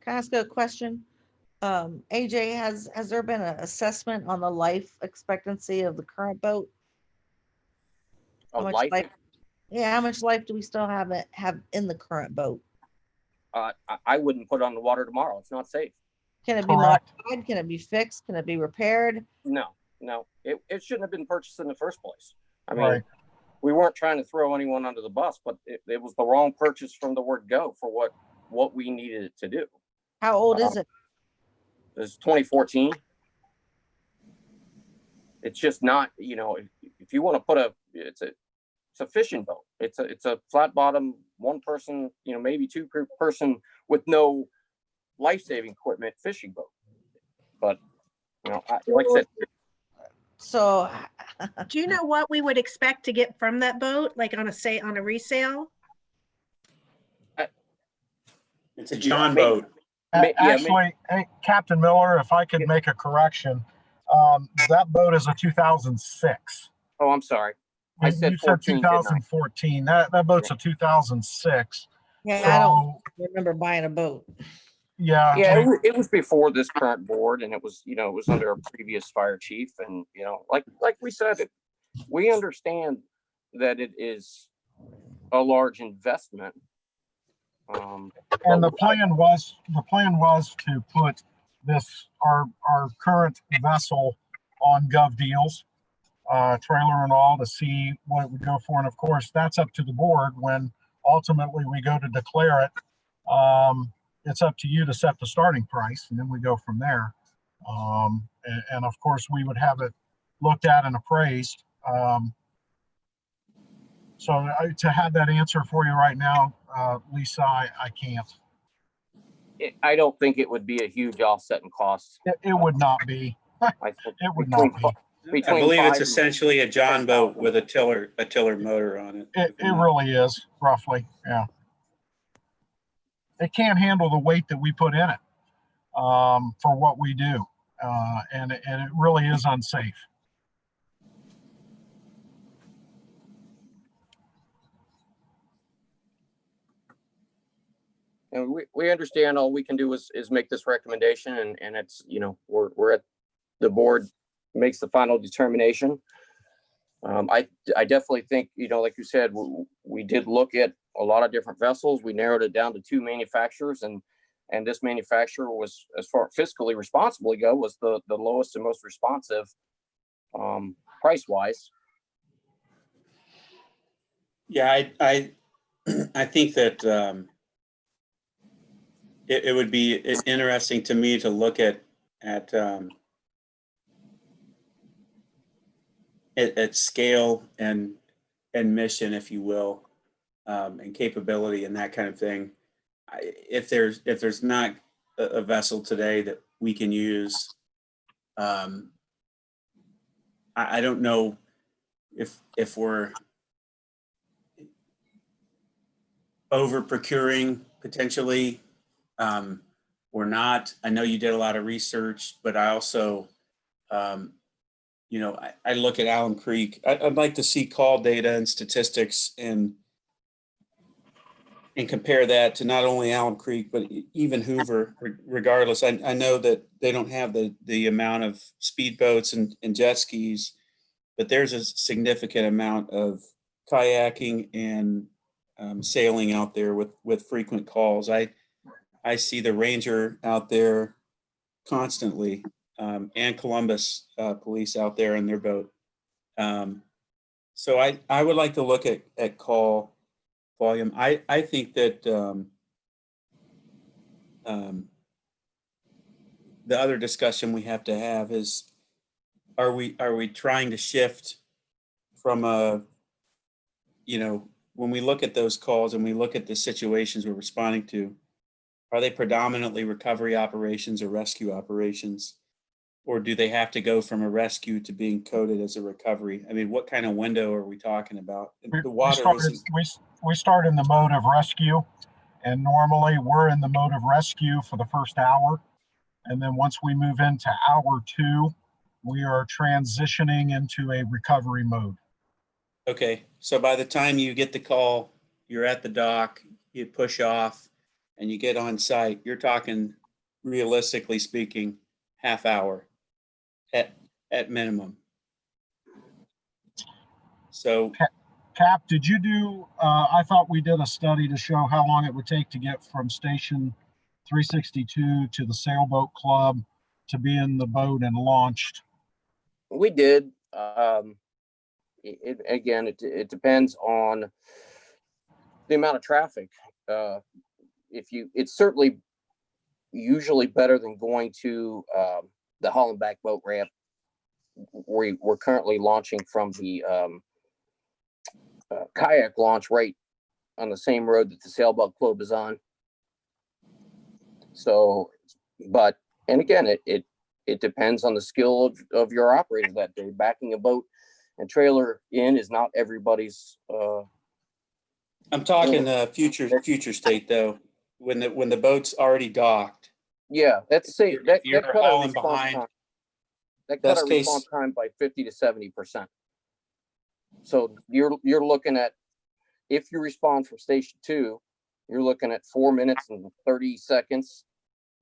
I ask a question? AJ, has there been an assessment on the life expectancy of the current boat? How much life? Yeah, how much life do we still have in the current boat? I wouldn't put it on the water tomorrow. It's not safe. Can it be modified? Can it be fixed? Can it be repaired? No. It shouldn't have been purchased in the first place. I mean, we weren't trying to throw anyone under the bus, but it was the wrong purchase from the word go for what we needed it to do. How old is it? It's 2014. It's just not, if you want to put it's a fishing boat. It's a flat bottom, one person, maybe two per person with no life-saving equipment fishing boat. But, like I said. So do you know what we would expect to get from that boat? Like on a resale? It's a John boat. Actually, hey, Captain Miller, if I could make a correction, that boat is a 2006. Oh, I'm sorry. I said you said 2014. That boat's a 2006. Yeah, so, I don't remember buying a boat. Yeah. It was before this current board, and it was under a previous fire chief, and like we said, we understand that it is a large investment. And the plan was to put our current vessel on Gov Deals, trailer and all, to see what it would go for. And of course, that's up to the board when ultimately we go to declare it. It's up to you to set the starting price, and then we go from there. And of course, we would have it looked at and appraised. So to have that answer for you right now, Lisa, I can't. I don't think it would be a huge offset in costs. It would not be. I think it would not be. I believe it's essentially a John boat with a tiller motor on it. It really is, roughly, yeah. It can't handle the weight that we put in it for what we do, and it really is unsafe. And we understand all we can do is make this recommendation, and it's, we're at the board makes the final determination. I definitely think, like you said, we did look at a lot of different vessels. We narrowed it down to 2 manufacturers, and this manufacturer was, as far fiscally responsibly go, was the lowest and most responsive price wise. Yeah, I think that it would be interesting to me to look at scale and mission, if you will, and capability and that kind of thing. If there's not a vessel today we can use. I don't know if we're over procuring potentially or not. I know you did a lot of research, but I also, you know, I look at Alum Creek. I'd like to see call data and statistics and compare that to not only Alum Creek, but even Hoover, regardless. I know that they don't have the amount of speedboats and jet skis, but there's a significant amount of kayaking and sailing out there with frequent calls. I see the Ranger out there constantly, and Columbus police out there in their boat. So I would like to look at call volume. I think that the other discussion we have to have is, are we trying to shift from you know, when we look at those calls and we look at the situations we're responding to, are they predominantly recovery operations or rescue operations? Or do they have to go from a rescue to being coded as a recovery? I mean, what kind of window are we talking about? The water we start in the mode of rescue, and normally we're in the mode of rescue for the first hour. And then once we move into hour 2, we are transitioning into a recovery mode. Okay, so by the time you get the call, you're at the dock, you push off, and you get on site, you're talking, realistically speaking, half hour at minimum. So Cap, did you do, I thought we did a study to show how long it would take to get from station 362 to the sailboat club to be in the boat and launched. We did. It depends on the amount of traffic. It's certainly usually better than going to the Hollenbach boat ramp. We're currently launching from the kayak launch right on the same road that the sailboat club is on. So, and again, it depends on the skill of your operator that day. Backing a boat and trailer in is not everybody's. I'm talking future state though, when the boat's already docked. Yeah, that's safe. That cut our response behind, time. That cut our response time by 50 to 70%. So you're looking at, if you respond from station 2, you're looking at 4 minutes and 30 seconds,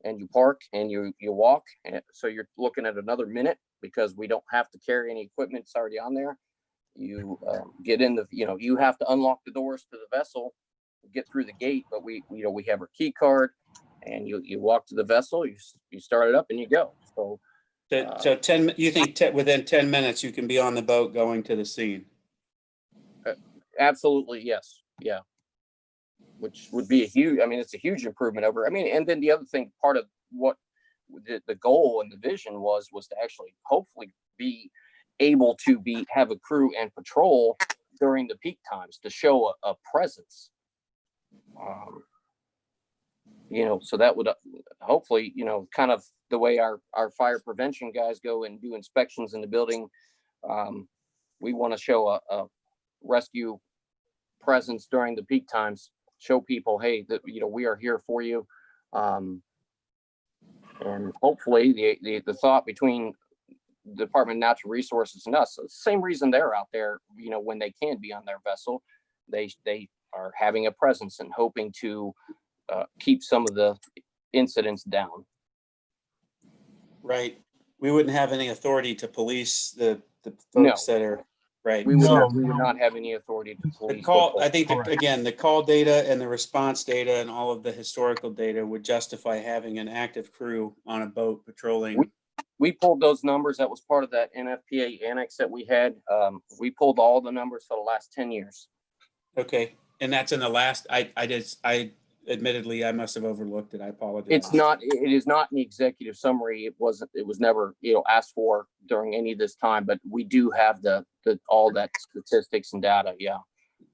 and you park and you walk, and so you're looking at another minute because we don't have to carry any equipment. It's already on there. You get in you have to unlock the doors to the vessel, get through the gate, but we have our key card, and you walk to the vessel, you start it up and you go. So 10, you think within 10 minutes you can be on the boat going to the scene? Absolutely, yes. Yeah. Which would be it's a huge improvement over, and then the other thing, part of what the goal and the vision was to actually hopefully be able to have a crew and patrol during the peak times to show a presence. So that would hopefully, kind of the way our fire prevention guys go and do inspections in the building. We want to show a rescue presence during the peak times, show people, hey, that we are here for you. And hopefully the thought between the Department of Natural Resources and us, the same reason they're out there, when they can be on their vessel, they are having a presence and hoping to keep some of the incidents down. Right. We wouldn't have any authority to police the folks that are right. We would not have any authority to police. I think again, the call data and the response data and all of the historical data would justify having an active crew on a boat patrolling. We pulled those numbers. That was part of that NFPA annex that we had. We pulled all the numbers for the last 10 years. Okay. And that's in the last, admittedly, I must have overlooked it. I apologize. It is not in the executive summary. It was never, asked for during any of this time, but we do have all that statistics and data. Yeah.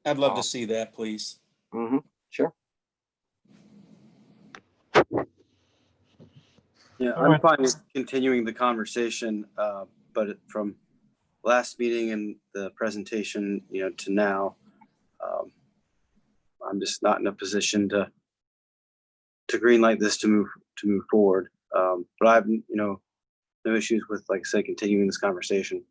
I'd love to see that, please. Mm-hmm. Sure. Yeah, So I'm fine with continuing the conversation, but from last meeting and the presentation, to now, I'm just not in a position to greenlight this to move forward. But I have, no issues with, like I said, continuing this conversation.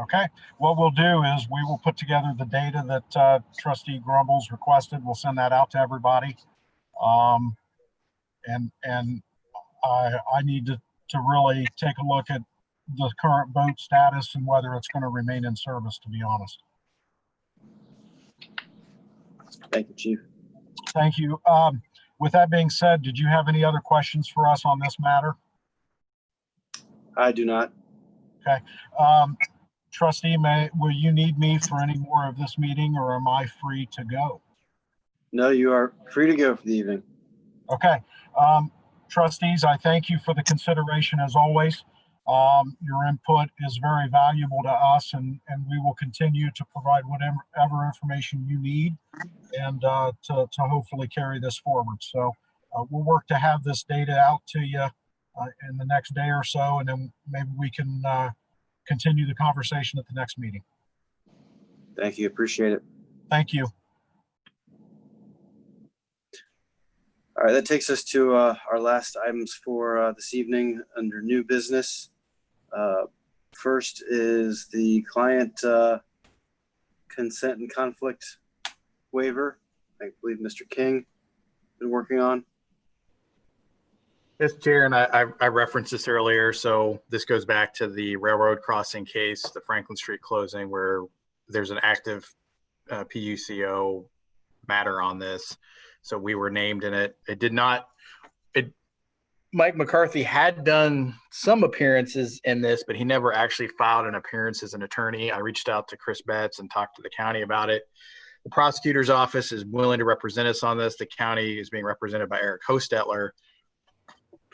Okay, what we'll do is we will put together the data that Trustee Grumbles requested. We'll send that out to everybody. And I need to really take a look at the current boat status and whether it's going to remain in service, to be honest. Thank you, Chief. Thank you. With that being said, did you have any other questions for us on this matter? I do not. Okay. Trustee, will you need me for any more of this meeting, or am I free to go? No, you are free to go for the evening. Okay. Trustees, I thank you for the consideration as always. Your input is very valuable to us, and we will continue to provide whatever information you need and to hopefully carry this forward. So we'll work to have this data out to you in the next day or so, and then maybe we can continue the conversation at the next meeting. Thank you. Appreciate it. Thank you. All right, that takes us to our last items for this evening under new business. First is the client consent and conflict waiver. I believe Mr. King been working on. Yes, Chair, and I referenced this earlier. So this goes back to the railroad crossing case, the Franklin Street closing, where there's an active PUCO matter on this. So we were named in it. Mike McCarthy had done some appearances in this, but he never actually filed an appearance as an attorney. I reached out to Chris Betts and talked to the county about it. The prosecutor's office is willing to represent us on this. The county is being represented by Eric Hostetler.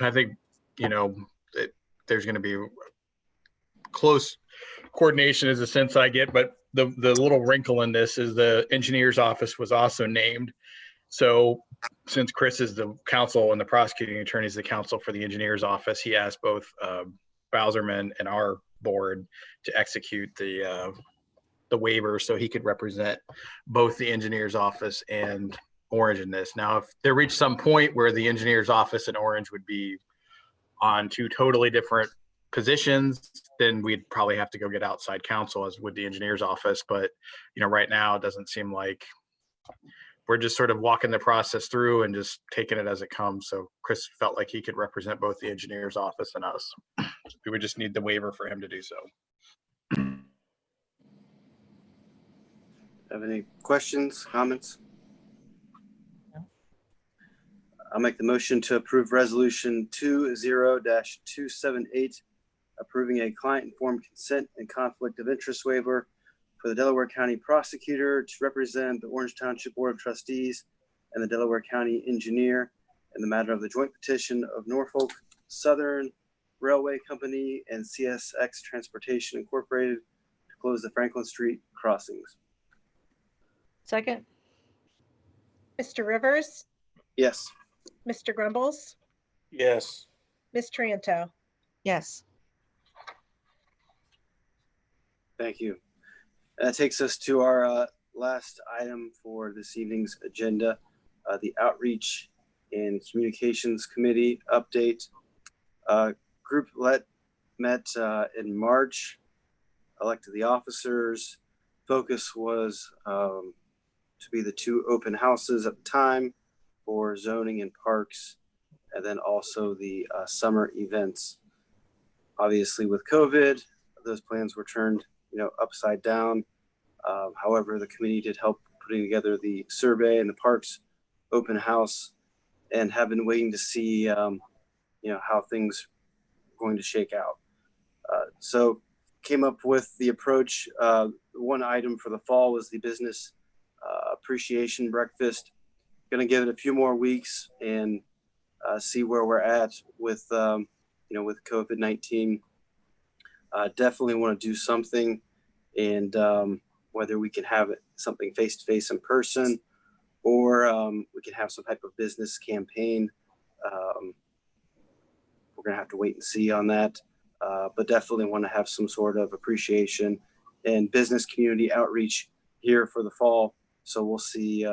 I think, there's going to be close coordination is the sense I get, but the little wrinkle in this is the engineer's office was also named. So since Chris is the counsel and the prosecuting attorney is the counsel for the engineer's office, he asked both Bowserman and our board to execute the waiver so he could represent both the engineer's office and Orange in this. Now, if there reached some point where the engineer's office and Orange would be on two totally different positions, then we'd probably have to go get outside counsel as with the engineer's office. But, right now it doesn't seem like we're just sort of walking the process through and just taking it as it comes. So Chris felt like he could represent both the engineer's office and us. We would just need the waiver for him to do so. Have any questions, comments? I'll make the motion to approve resolution 20-278, approving a client-informed consent and conflict of interest waiver for the Delaware County Prosecutor to represent the Orange Township Board of Trustees and the Delaware County Engineer in the matter of the joint petition of Norfolk Southern Railway Company and CSX Transportation Incorporated to close the Franklin Street crossings. Second? Mr. Rivers, Yes. Mr. Grumbles, Yes. Ms. Tranto. Yes. Thank you. That takes us to our last item for this evening's agenda, the Outreach and Communications Committee update. Group met in March, elected the officers. Focus was to be the two open houses at the time for zoning and parks, and then also the summer events. Obviously with COVID, those plans were turned upside down. However, the committee did help putting together the survey and the parks open house, and have been waiting to see how things are going to shake out. So came up with the approach. One item for the fall was the business appreciation breakfast. Going to give it a few more weeks and see where we're at with with COVID-19. Definitely want to do something, and whether we can have something face to face in person or we can have some type of business campaign. We're going to have to wait and see on that, but definitely want to have some sort of appreciation and business community outreach here for the fall. So we'll see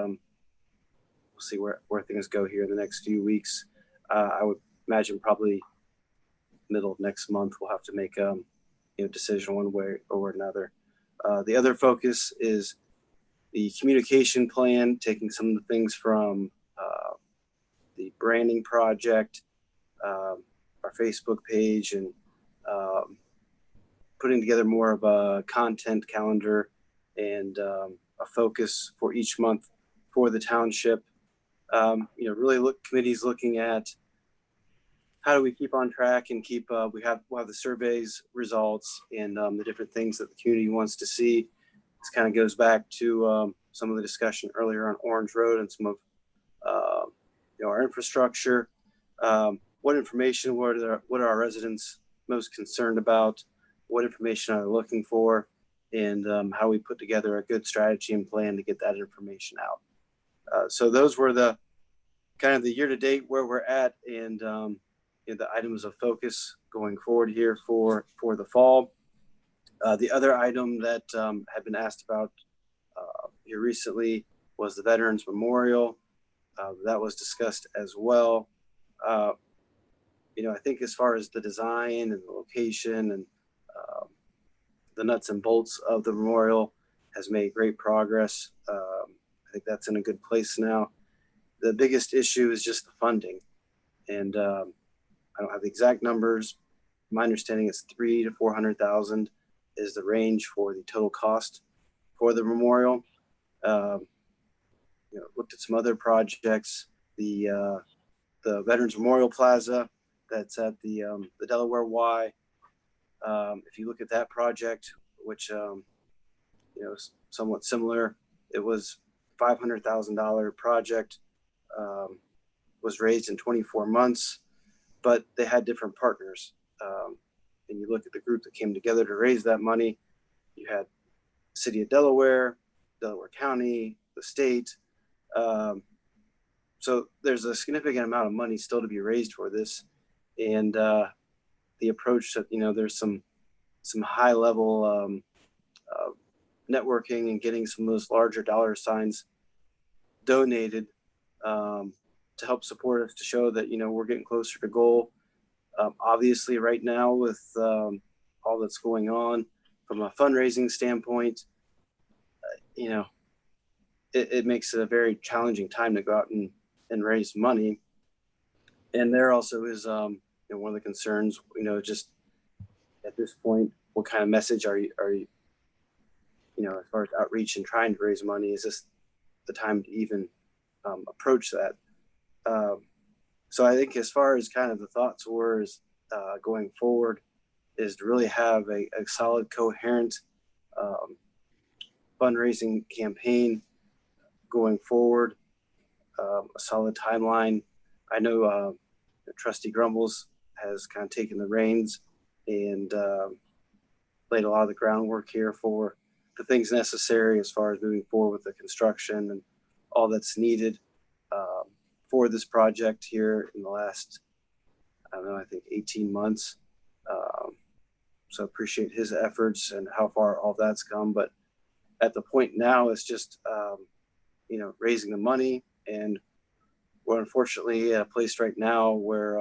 where things go here in the next few weeks. I would imagine probably middle of next month we'll have to make a decision one way or another. The other focus is the communication plan, taking some of the things from the branding project, our Facebook page, and putting together more of a content calendar and a focus for each month for the township. Really committees looking at how do we keep on track and keep, we'll have the surveys results and the different things that the community wants to see. This kind of goes back to some of the discussion earlier on Orange Road and some of our infrastructure. What information, what are our residents most concerned about? What information are they looking for? And how we put together a good strategy and plan to get that information out. So those were the kind of the year to date where we're at, and the items of focus going forward here for the fall. The other item that had been asked about here recently was the Veterans Memorial. That was discussed as well. I think as far as the design and the location and the nuts and bolts of the memorial has made great progress. I think that's in a good place now. The biggest issue is just the funding. And I don't have the exact numbers. My understanding is 300,000 to 400,000 is the range for the total cost for the memorial. Looked at some other projects, the Veterans Memorial Plaza that's at the Delaware Y. If you look at that project, which is somewhat similar, it was $500,000 project, was raised in 24 months, but they had different partners. And you look at the group that came together to raise that money, you had the city of Delaware, Delaware County, the state. So there's a significant amount of money still to be raised for this. And the approach that, there's some high level networking and getting some of those larger dollar signs donated to help support us, to show that, we're getting closer to goal. Obviously right now with all that's going on from a fundraising standpoint, it makes it a very challenging time to go out and raise money. And there also is, one of the concerns, just at this point, what kind of message are you, as far as outreach and trying to raise money, is this the time to even approach that? So I think as far as kind of the thoughts were is, going forward is to really have a solid, coherent fundraising campaign going forward, a solid timeline. I know Trustee Grumbles has kind of taken the reins and laid a lot of the groundwork here for the things necessary as far as moving forward with the construction and all that's needed for this project here in the last, I think 18 months. So appreciate his efforts and how far all that's come. But at the point now, it's just, raising the money. And we're unfortunately at a place right now where,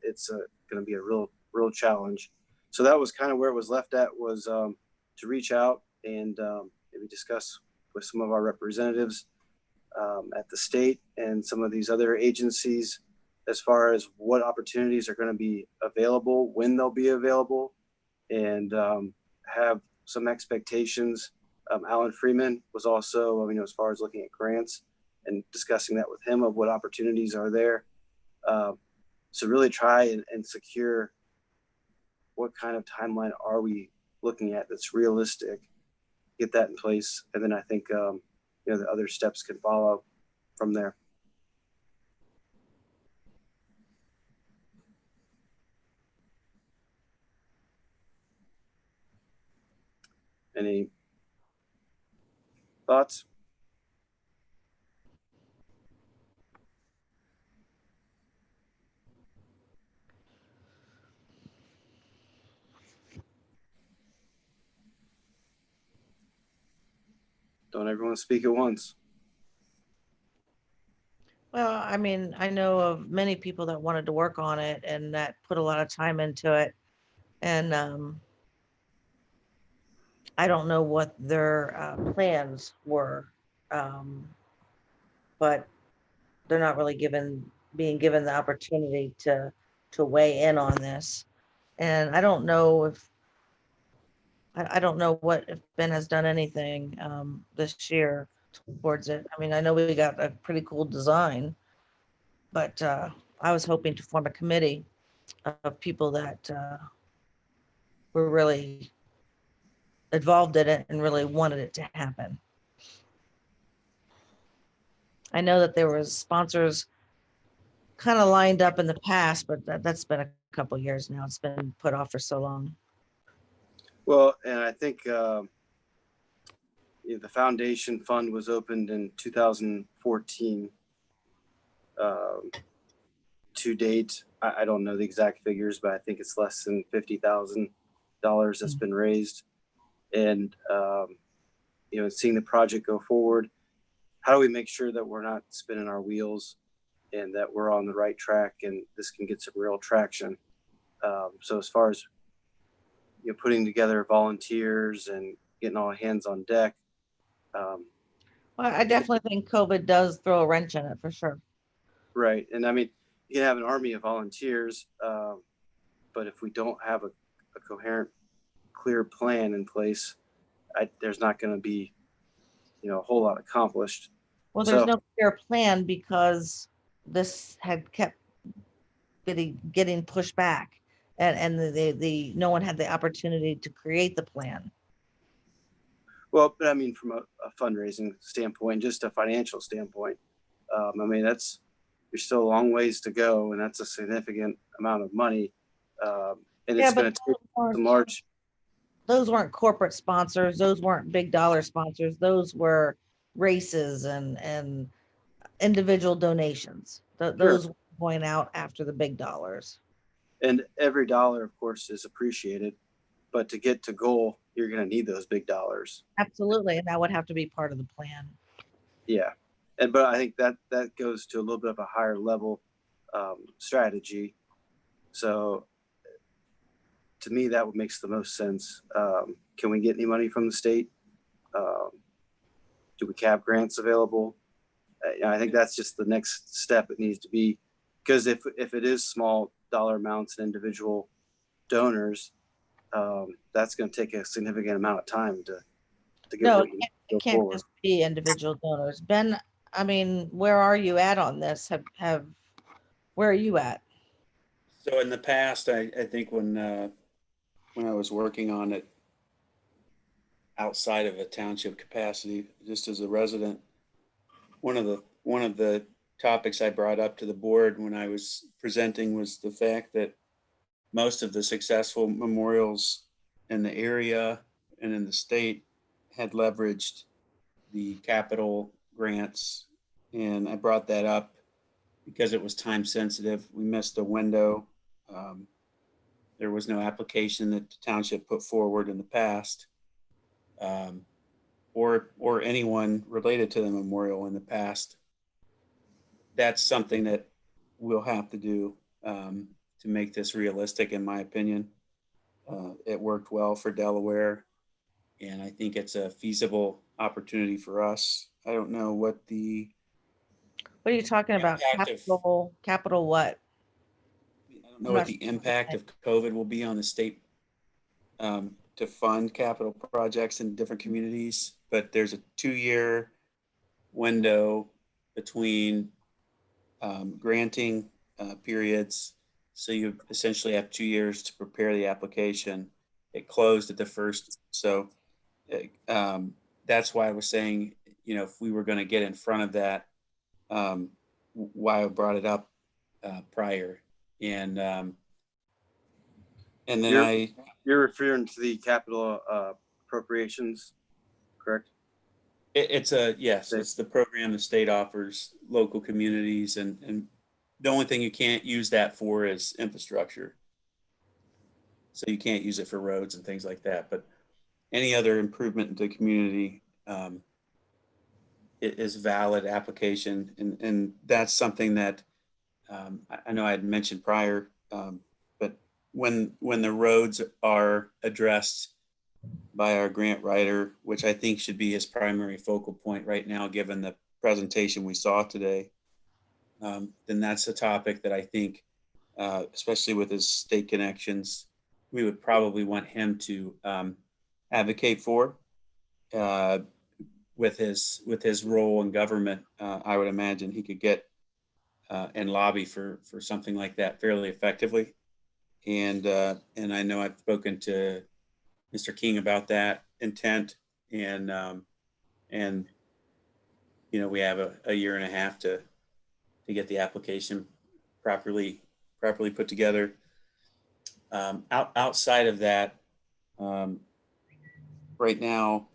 it's going to be a real challenge. So that was kind of where it was left at, was to reach out and maybe discuss with some of our representatives at the state and some of these other agencies as far as what opportunities are going to be available, when they'll be available, and have some expectations. Alan Freeman was also, as far as looking at grants and discussing that with him of what opportunities are there. So really try and secure what kind of timeline are we looking at that's realistic, get that in place. And then I think, the other steps can follow from there. Any thoughts? Don't everyone speak at once. Well, I mean, I know of many people that wanted to work on it and that put a lot of time into it. And I don't know what their plans were, but they're not really being given the opportunity to weigh in on this. And I don't know I don't know if Ben has done anything this year towards it. I mean, I know we got a pretty cool design, but I was hoping to form a committee of people that were really involved in it and really wanted it to happen. I know that there was sponsors kind of lined up in the past, but that's been a couple of years now. It's been put off for so long. Well, and I think the foundation fund was opened in 2014. To date, I don't know the exact figures, but I think it's less than $50,000 that's been raised. And seeing the project go forward, how do we make sure that we're not spinning our wheels and that we're on the right track and this can get some real traction? So as far as putting together volunteers and getting all hands on deck. Well, I definitely think COVID does throw a wrench in it for sure. Right. And I mean, you can have an army of volunteers, but if we don't have a coherent, clear plan in place, there's not going to be, a whole lot accomplished. Well, there's no clear plan because this had kept getting pushed back, and the no one had the opportunity to create the plan. Well, but I mean, from a fundraising standpoint, just a financial standpoint, I mean, there's still a long ways to go, and that's a significant amount of money. And it's going to take some large. Those weren't corporate sponsors. Those weren't big dollar sponsors. Those were races and individual donations. Those were going out after the big dollars. And every dollar, of course, is appreciated. But to get to goal, you're going to need those big dollars. Absolutely. And that would have to be part of the plan. Yeah. But I think that goes to a little bit of a higher level strategy. So to me, that makes the most sense. Can we get any money from the state? Do we have grants available? I think that's just the next step it needs to be. Because if it is small dollar amounts and individual donors, that's going to take a significant amount of time to get. No, it can't just be individual donors. Ben, I mean, where are you at on this? Where are you at? So in the past, I think when I was working on it outside of a township capacity, just as a resident, one of the topics I brought up to the board when I was presenting was the fact that most of the successful memorials in the area and in the state had leveraged the capital grants. And I brought that up because it was time sensitive. We missed a window. There was no application that the township put forward in the past, or anyone related to the memorial in the past. That's something that we'll have to do to make this realistic, in my opinion. It worked well for Delaware, and I think it's a feasible opportunity for us. I don't know what are you talking about? Capital what? I don't know what the impact of COVID will be on the state to fund capital projects in different communities, but there's a 2-year window between granting periods. So you essentially have 2 years to prepare the application. It closed at the first. So that's why I was saying, if we were going to get in front of that, why I brought it up prior. And then you're referring to the capital appropriations, correct? It's the program the state offers local communities, and the only thing you can't use that for is infrastructure. So you can't use it for roads and things like that, but any other improvement in the community, is valid application. And that's something that I know I had mentioned prior, but when the roads are addressed by our grant writer, which I think should be his primary focal point right now, given the presentation we saw today, then that's a topic that I think, especially with his state connections, we would probably want him to advocate for. With his role in government, I would imagine he could get and lobby for something like that fairly effectively. And I know I've spoken to Mr. King about that intent, and we have a year and a half to get the application properly put together. Outside of that, right now,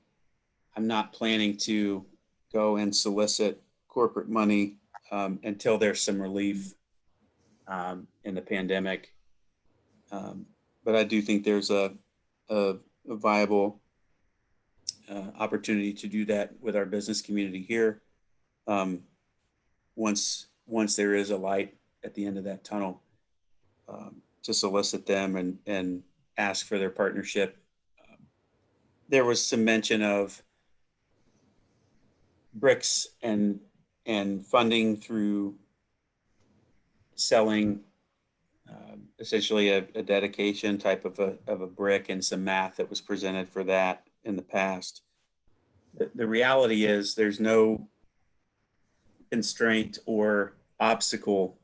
I'm not planning to go and solicit corporate money until there's some relief in the pandemic. But I do think there's a viable opportunity to do that with our business community here. Once there is a light at the end of that tunnel, to solicit them and ask for their partnership. There was some mention of bricks and funding through selling essentially a dedication type of a brick, and some math that was presented for that in the past. The reality is there's no constraint or obstacle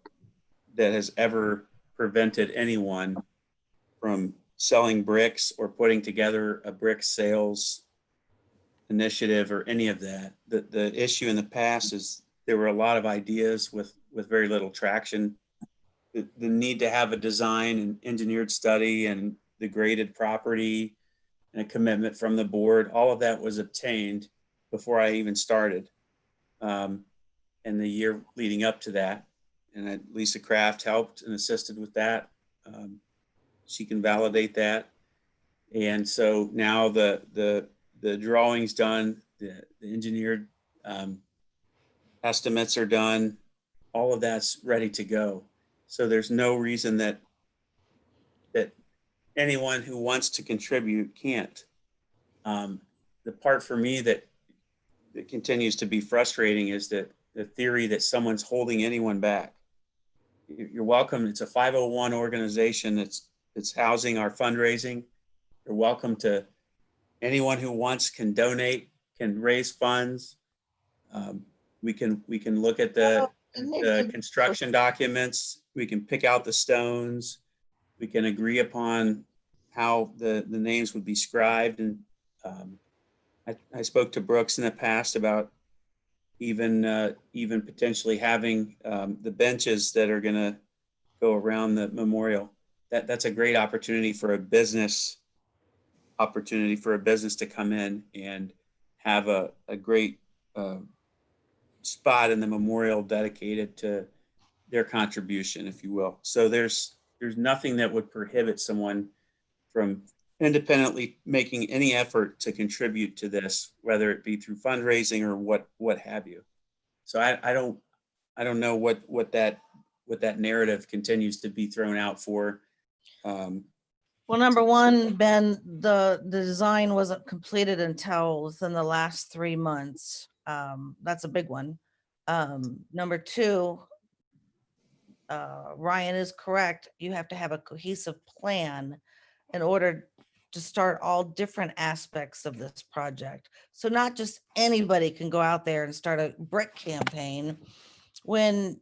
that has ever prevented anyone from selling bricks or putting together a brick sales initiative or any of that. The issue in the past is there were a lot of ideas with very little traction. The need to have a design and engineered study and the graded property and a commitment from the board, all of that was obtained before I even started. And the year leading up to that, and Lisa Kraft helped and assisted with that. She can validate that. And so now the drawings done, the engineered estimates are done, all of that's ready to go. So there's no reason that anyone who wants to contribute can't. The part for me that continues to be frustrating is that the theory that someone's holding anyone back. You're welcome. It's a 501 organization that's housing our fundraising. You're welcome to, anyone who wants can donate, can raise funds. We can look at the construction documents. We can pick out the stones. We can agree upon how the names would be scribed. And I spoke to Brooks in the past about even potentially having the benches that are going to go around the memorial. That's a great opportunity for a business to come in and have a great spot in the memorial dedicated to their contribution, if you will. So there's nothing that would prohibit someone from independently making any effort to contribute to this, whether it be through fundraising or what have you. So I don't know what that narrative continues to be thrown out for. Well, number one, Ben, the design wasn't completed until within the last 3 months. That's a big one. Number two, Ryan is correct. You have to have a cohesive plan in order to start all different aspects of this project. So not just anybody can go out there and start a brick campaign when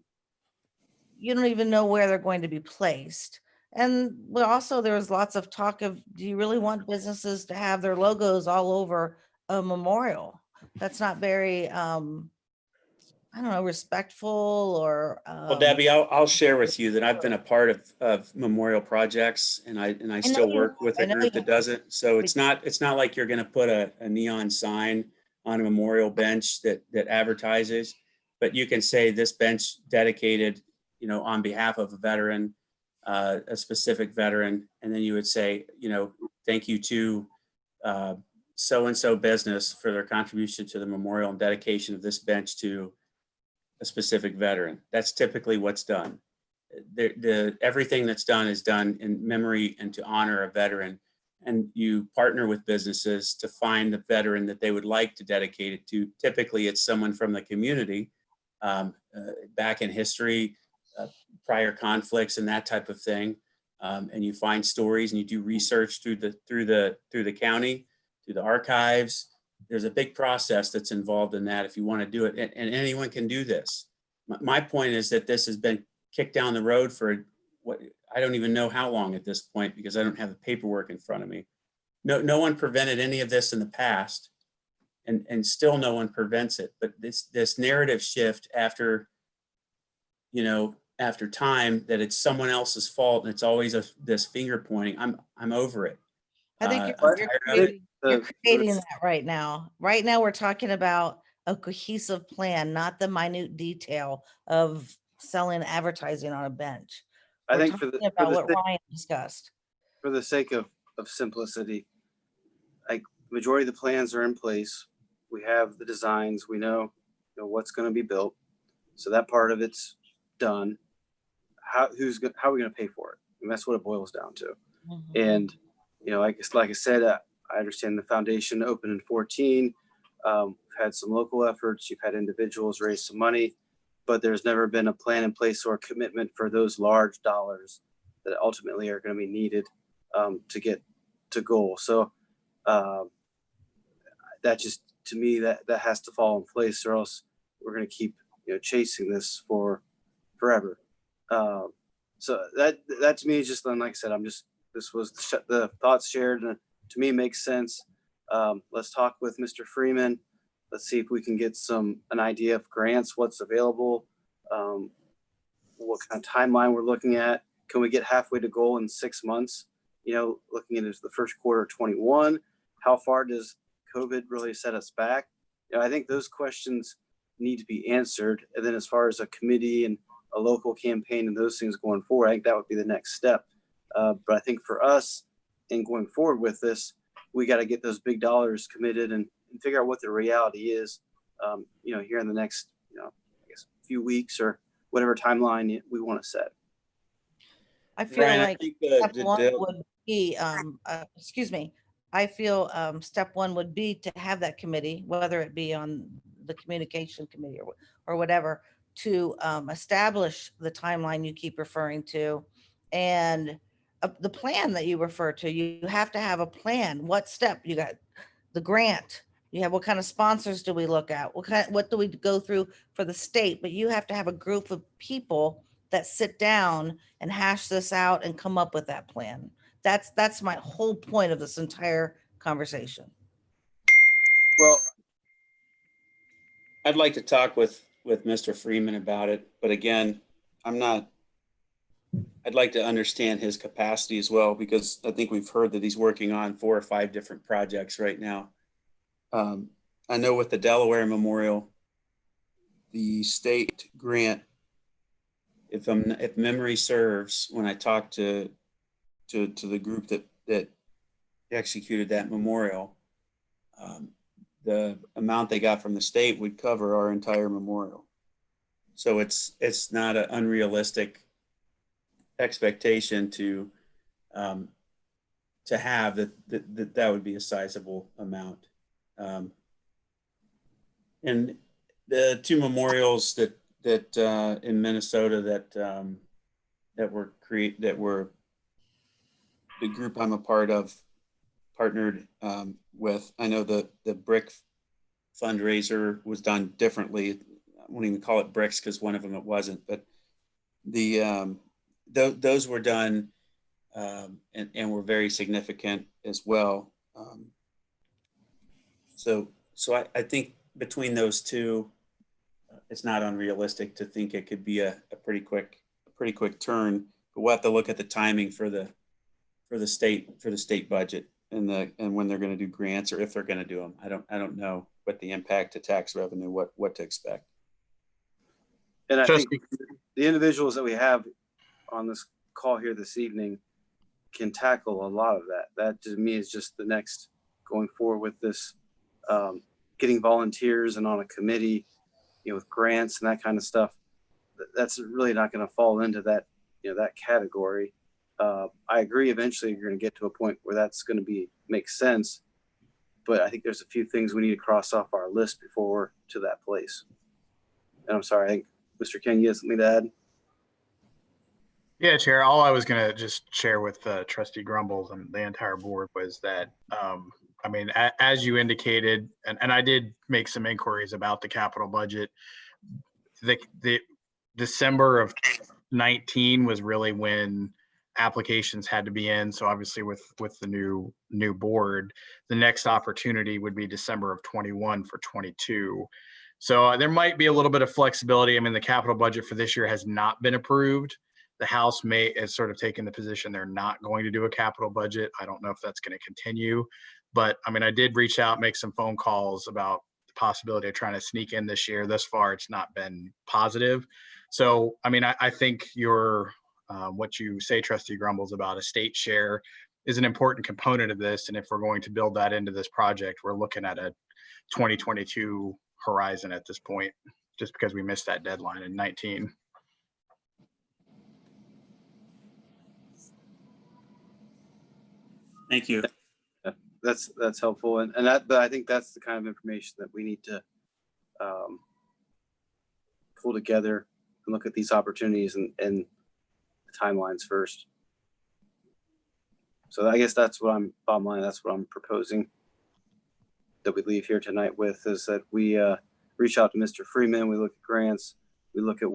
you don't even know where they're going to be placed. And also there was lots of talk of, do you really want businesses to have their logos all over a memorial? That's not very, I don't know, respectful or. Well, Debbie, I'll share with you that I've been a part of memorial projects, and I still work with a group that does it. So it's not like you're going to put a neon sign on a memorial bench that advertises, but you can say this bench dedicated, on behalf of a veteran, a specific veteran, and then you would say, thank you to so-and-so business for their contribution to the memorial and dedication of this bench to a specific veteran. That's typically what's done. Everything that's done is done in memory and to honor a veteran. And you partner with businesses to find the veteran that they would like to dedicate it to. Typically, it's someone from the community back in history, prior conflicts and that type of thing. And you find stories and you do research through the county, through the archives. There's a big process that's involved in that if you want to do it, and anyone can do this. My point is that this has been kicked down the road for what I don't even know how long at this point, because I don't have the paperwork in front of me. No one prevented any of this in the past, and still no one prevents it. But this narrative shift after time, that it's someone else's fault and it's always this finger pointing. I'm over it. I think I'm you're tired of it. creating that right now. Right now, we're talking about a cohesive plan, not the minute detail of selling advertising on a bench. I We're think talking about what Ryan discussed. for the sake of simplicity, like majority of the plans are in place. We have the designs, we know what's going to be built. So that part of it's done. How are we going to pay for it? And that's what it boils down to. Mhm. And, like I said, I understand the foundation opened in 14. We've had some local efforts. You've had individuals raise some money, but there's never been a plan in place or a commitment for those large dollars that ultimately are going to be needed to get to goal. So that just, to me, that has to fall in place, or else we're going to keep chasing this for forever. So that to me is just, like I said, this was the thoughts shared, and to me makes sense. Let's talk with Mr. Freeman. Let's see if we can get an idea of grants, what's available, what kind of timeline we're looking at. Can we get halfway to goal in 6 months? Looking into the first quarter of 21, how far does COVID really set us back? I think those questions need to be answered. And then as far as a committee and a local campaign and those things going forward, I think that would be the next step. But I think for us, in going forward with this, we got to get those big dollars committed and figure out what the reality is, here in the next, I guess, few weeks or whatever timeline we want to set. I feel Ryan, I like think step one would be, excuse me, I feel step one would be to have that committee, whether it be on the communication committee or whatever, to establish the timeline you keep referring to, and the plan that you refer to. You have to have a plan. What step? You got the grant. You have what kind of sponsors do we look at? What do we go through for the state? But you have to have a group of people that sit down and hash this out and come up with that plan. That's my whole point of this entire conversation. Well, I'd like to talk with Mr. Freeman about it, but again, I'd like to understand his capacity as well, because I think we've heard that he's working on 4 or 5 different projects right now. I know with the Delaware Memorial, the state grant, if memory serves, when I talked to the group that executed that memorial, the amount they got from the state would cover our entire memorial. So it's not an unrealistic expectation to have that would be a sizable amount. And the 2 memorials that in Minnesota that were the group I'm a part of partnered with. I know the brick fundraiser was done differently. I won't even call it bricks because one of them it wasn't, but those were done and were very significant as well. So I think between those 2, it's not unrealistic to think it could be a pretty quick turn. But we'll have to look at the timing for the state budget and when they're going to do grants, or if they're going to do them. I don't know what the impact to tax revenue, what to expect. and I think the individuals that we have on this call here this evening can tackle a lot of that. That to me is just the next going forward with this, getting volunteers and on a committee, with grants and that kind of stuff, that's really not going to fall into that, that category. I agree. Eventually, you're going to get to a point where that's going to make sense. But I think there's a few things we need to cross off our list before we're to that place. And I'm sorry, I think Mr. King, you have something to add? Yeah, Chair. All I was going to just share with Trustee Grumbles and the entire board was that, I mean, as you indicated, and I did make some inquiries about the capital budget. The December of 19 was really when applications had to be in. So obviously with the new board, the next opportunity would be December of 21 for 22. So there might be a little bit of flexibility. I mean, the capital budget for this year has not been approved. The House has sort of taken the position they're not going to do a capital budget. I don't know if that's going to continue, but I mean, I did reach out, make some phone calls about the possibility of trying to sneak in this year. Thus far, it's not been positive. So, I mean, I think what you say, Trustee Grumbles, about a state share is an important component of this. And if we're going to build that into this project, we're looking at a 2022 horizon at this point, just because we missed that deadline in 19. Thank you. That's helpful. But I think that's the kind of information that we need to pull together and look at these opportunities and the timelines first. So I guess that's what bottom line, that's what I'm proposing that we leave here tonight with, is that we reach out to Mr. Freeman, we look at grants, we look at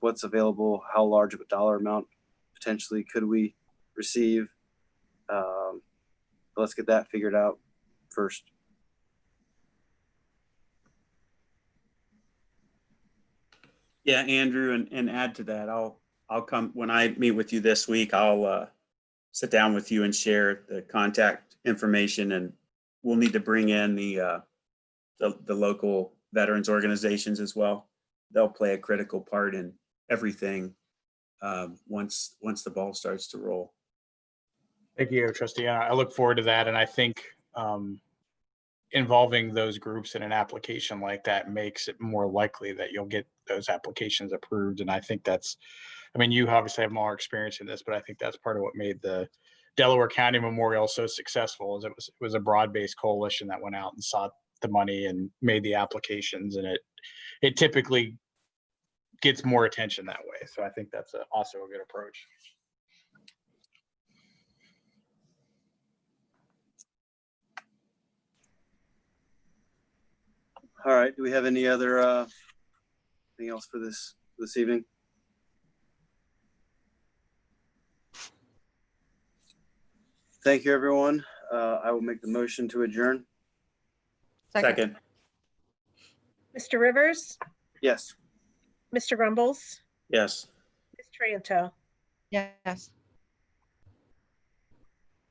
what's available, how large of a dollar amount potentially could we receive. Let's get that figured out first. Yeah, Andrew, and add to that, I'll come when I meet with you this week. I'll sit down with you and share the contact information, and we'll need to bring in the local veterans organizations as well. They'll play a critical part in everything once the ball starts to roll. Thank you, Trustee. I look forward to that. And I think involving those groups in an application like that makes it more likely that you'll get those applications approved. And I think I mean, you obviously have more experience in this, but I think that's part of what made the Delaware County Memorial so successful, is it was a broad-based coalition that went out and sought the money and made the applications. And it typically gets more attention that way. So I think that's also a good approach. All right. Do we have any other thing else for this evening? Thank you, everyone. I will make the motion to adjourn. Second. Mr. Rivers, Yes. Mr. Grumbles, Yes. Ms. Tranto. Yes.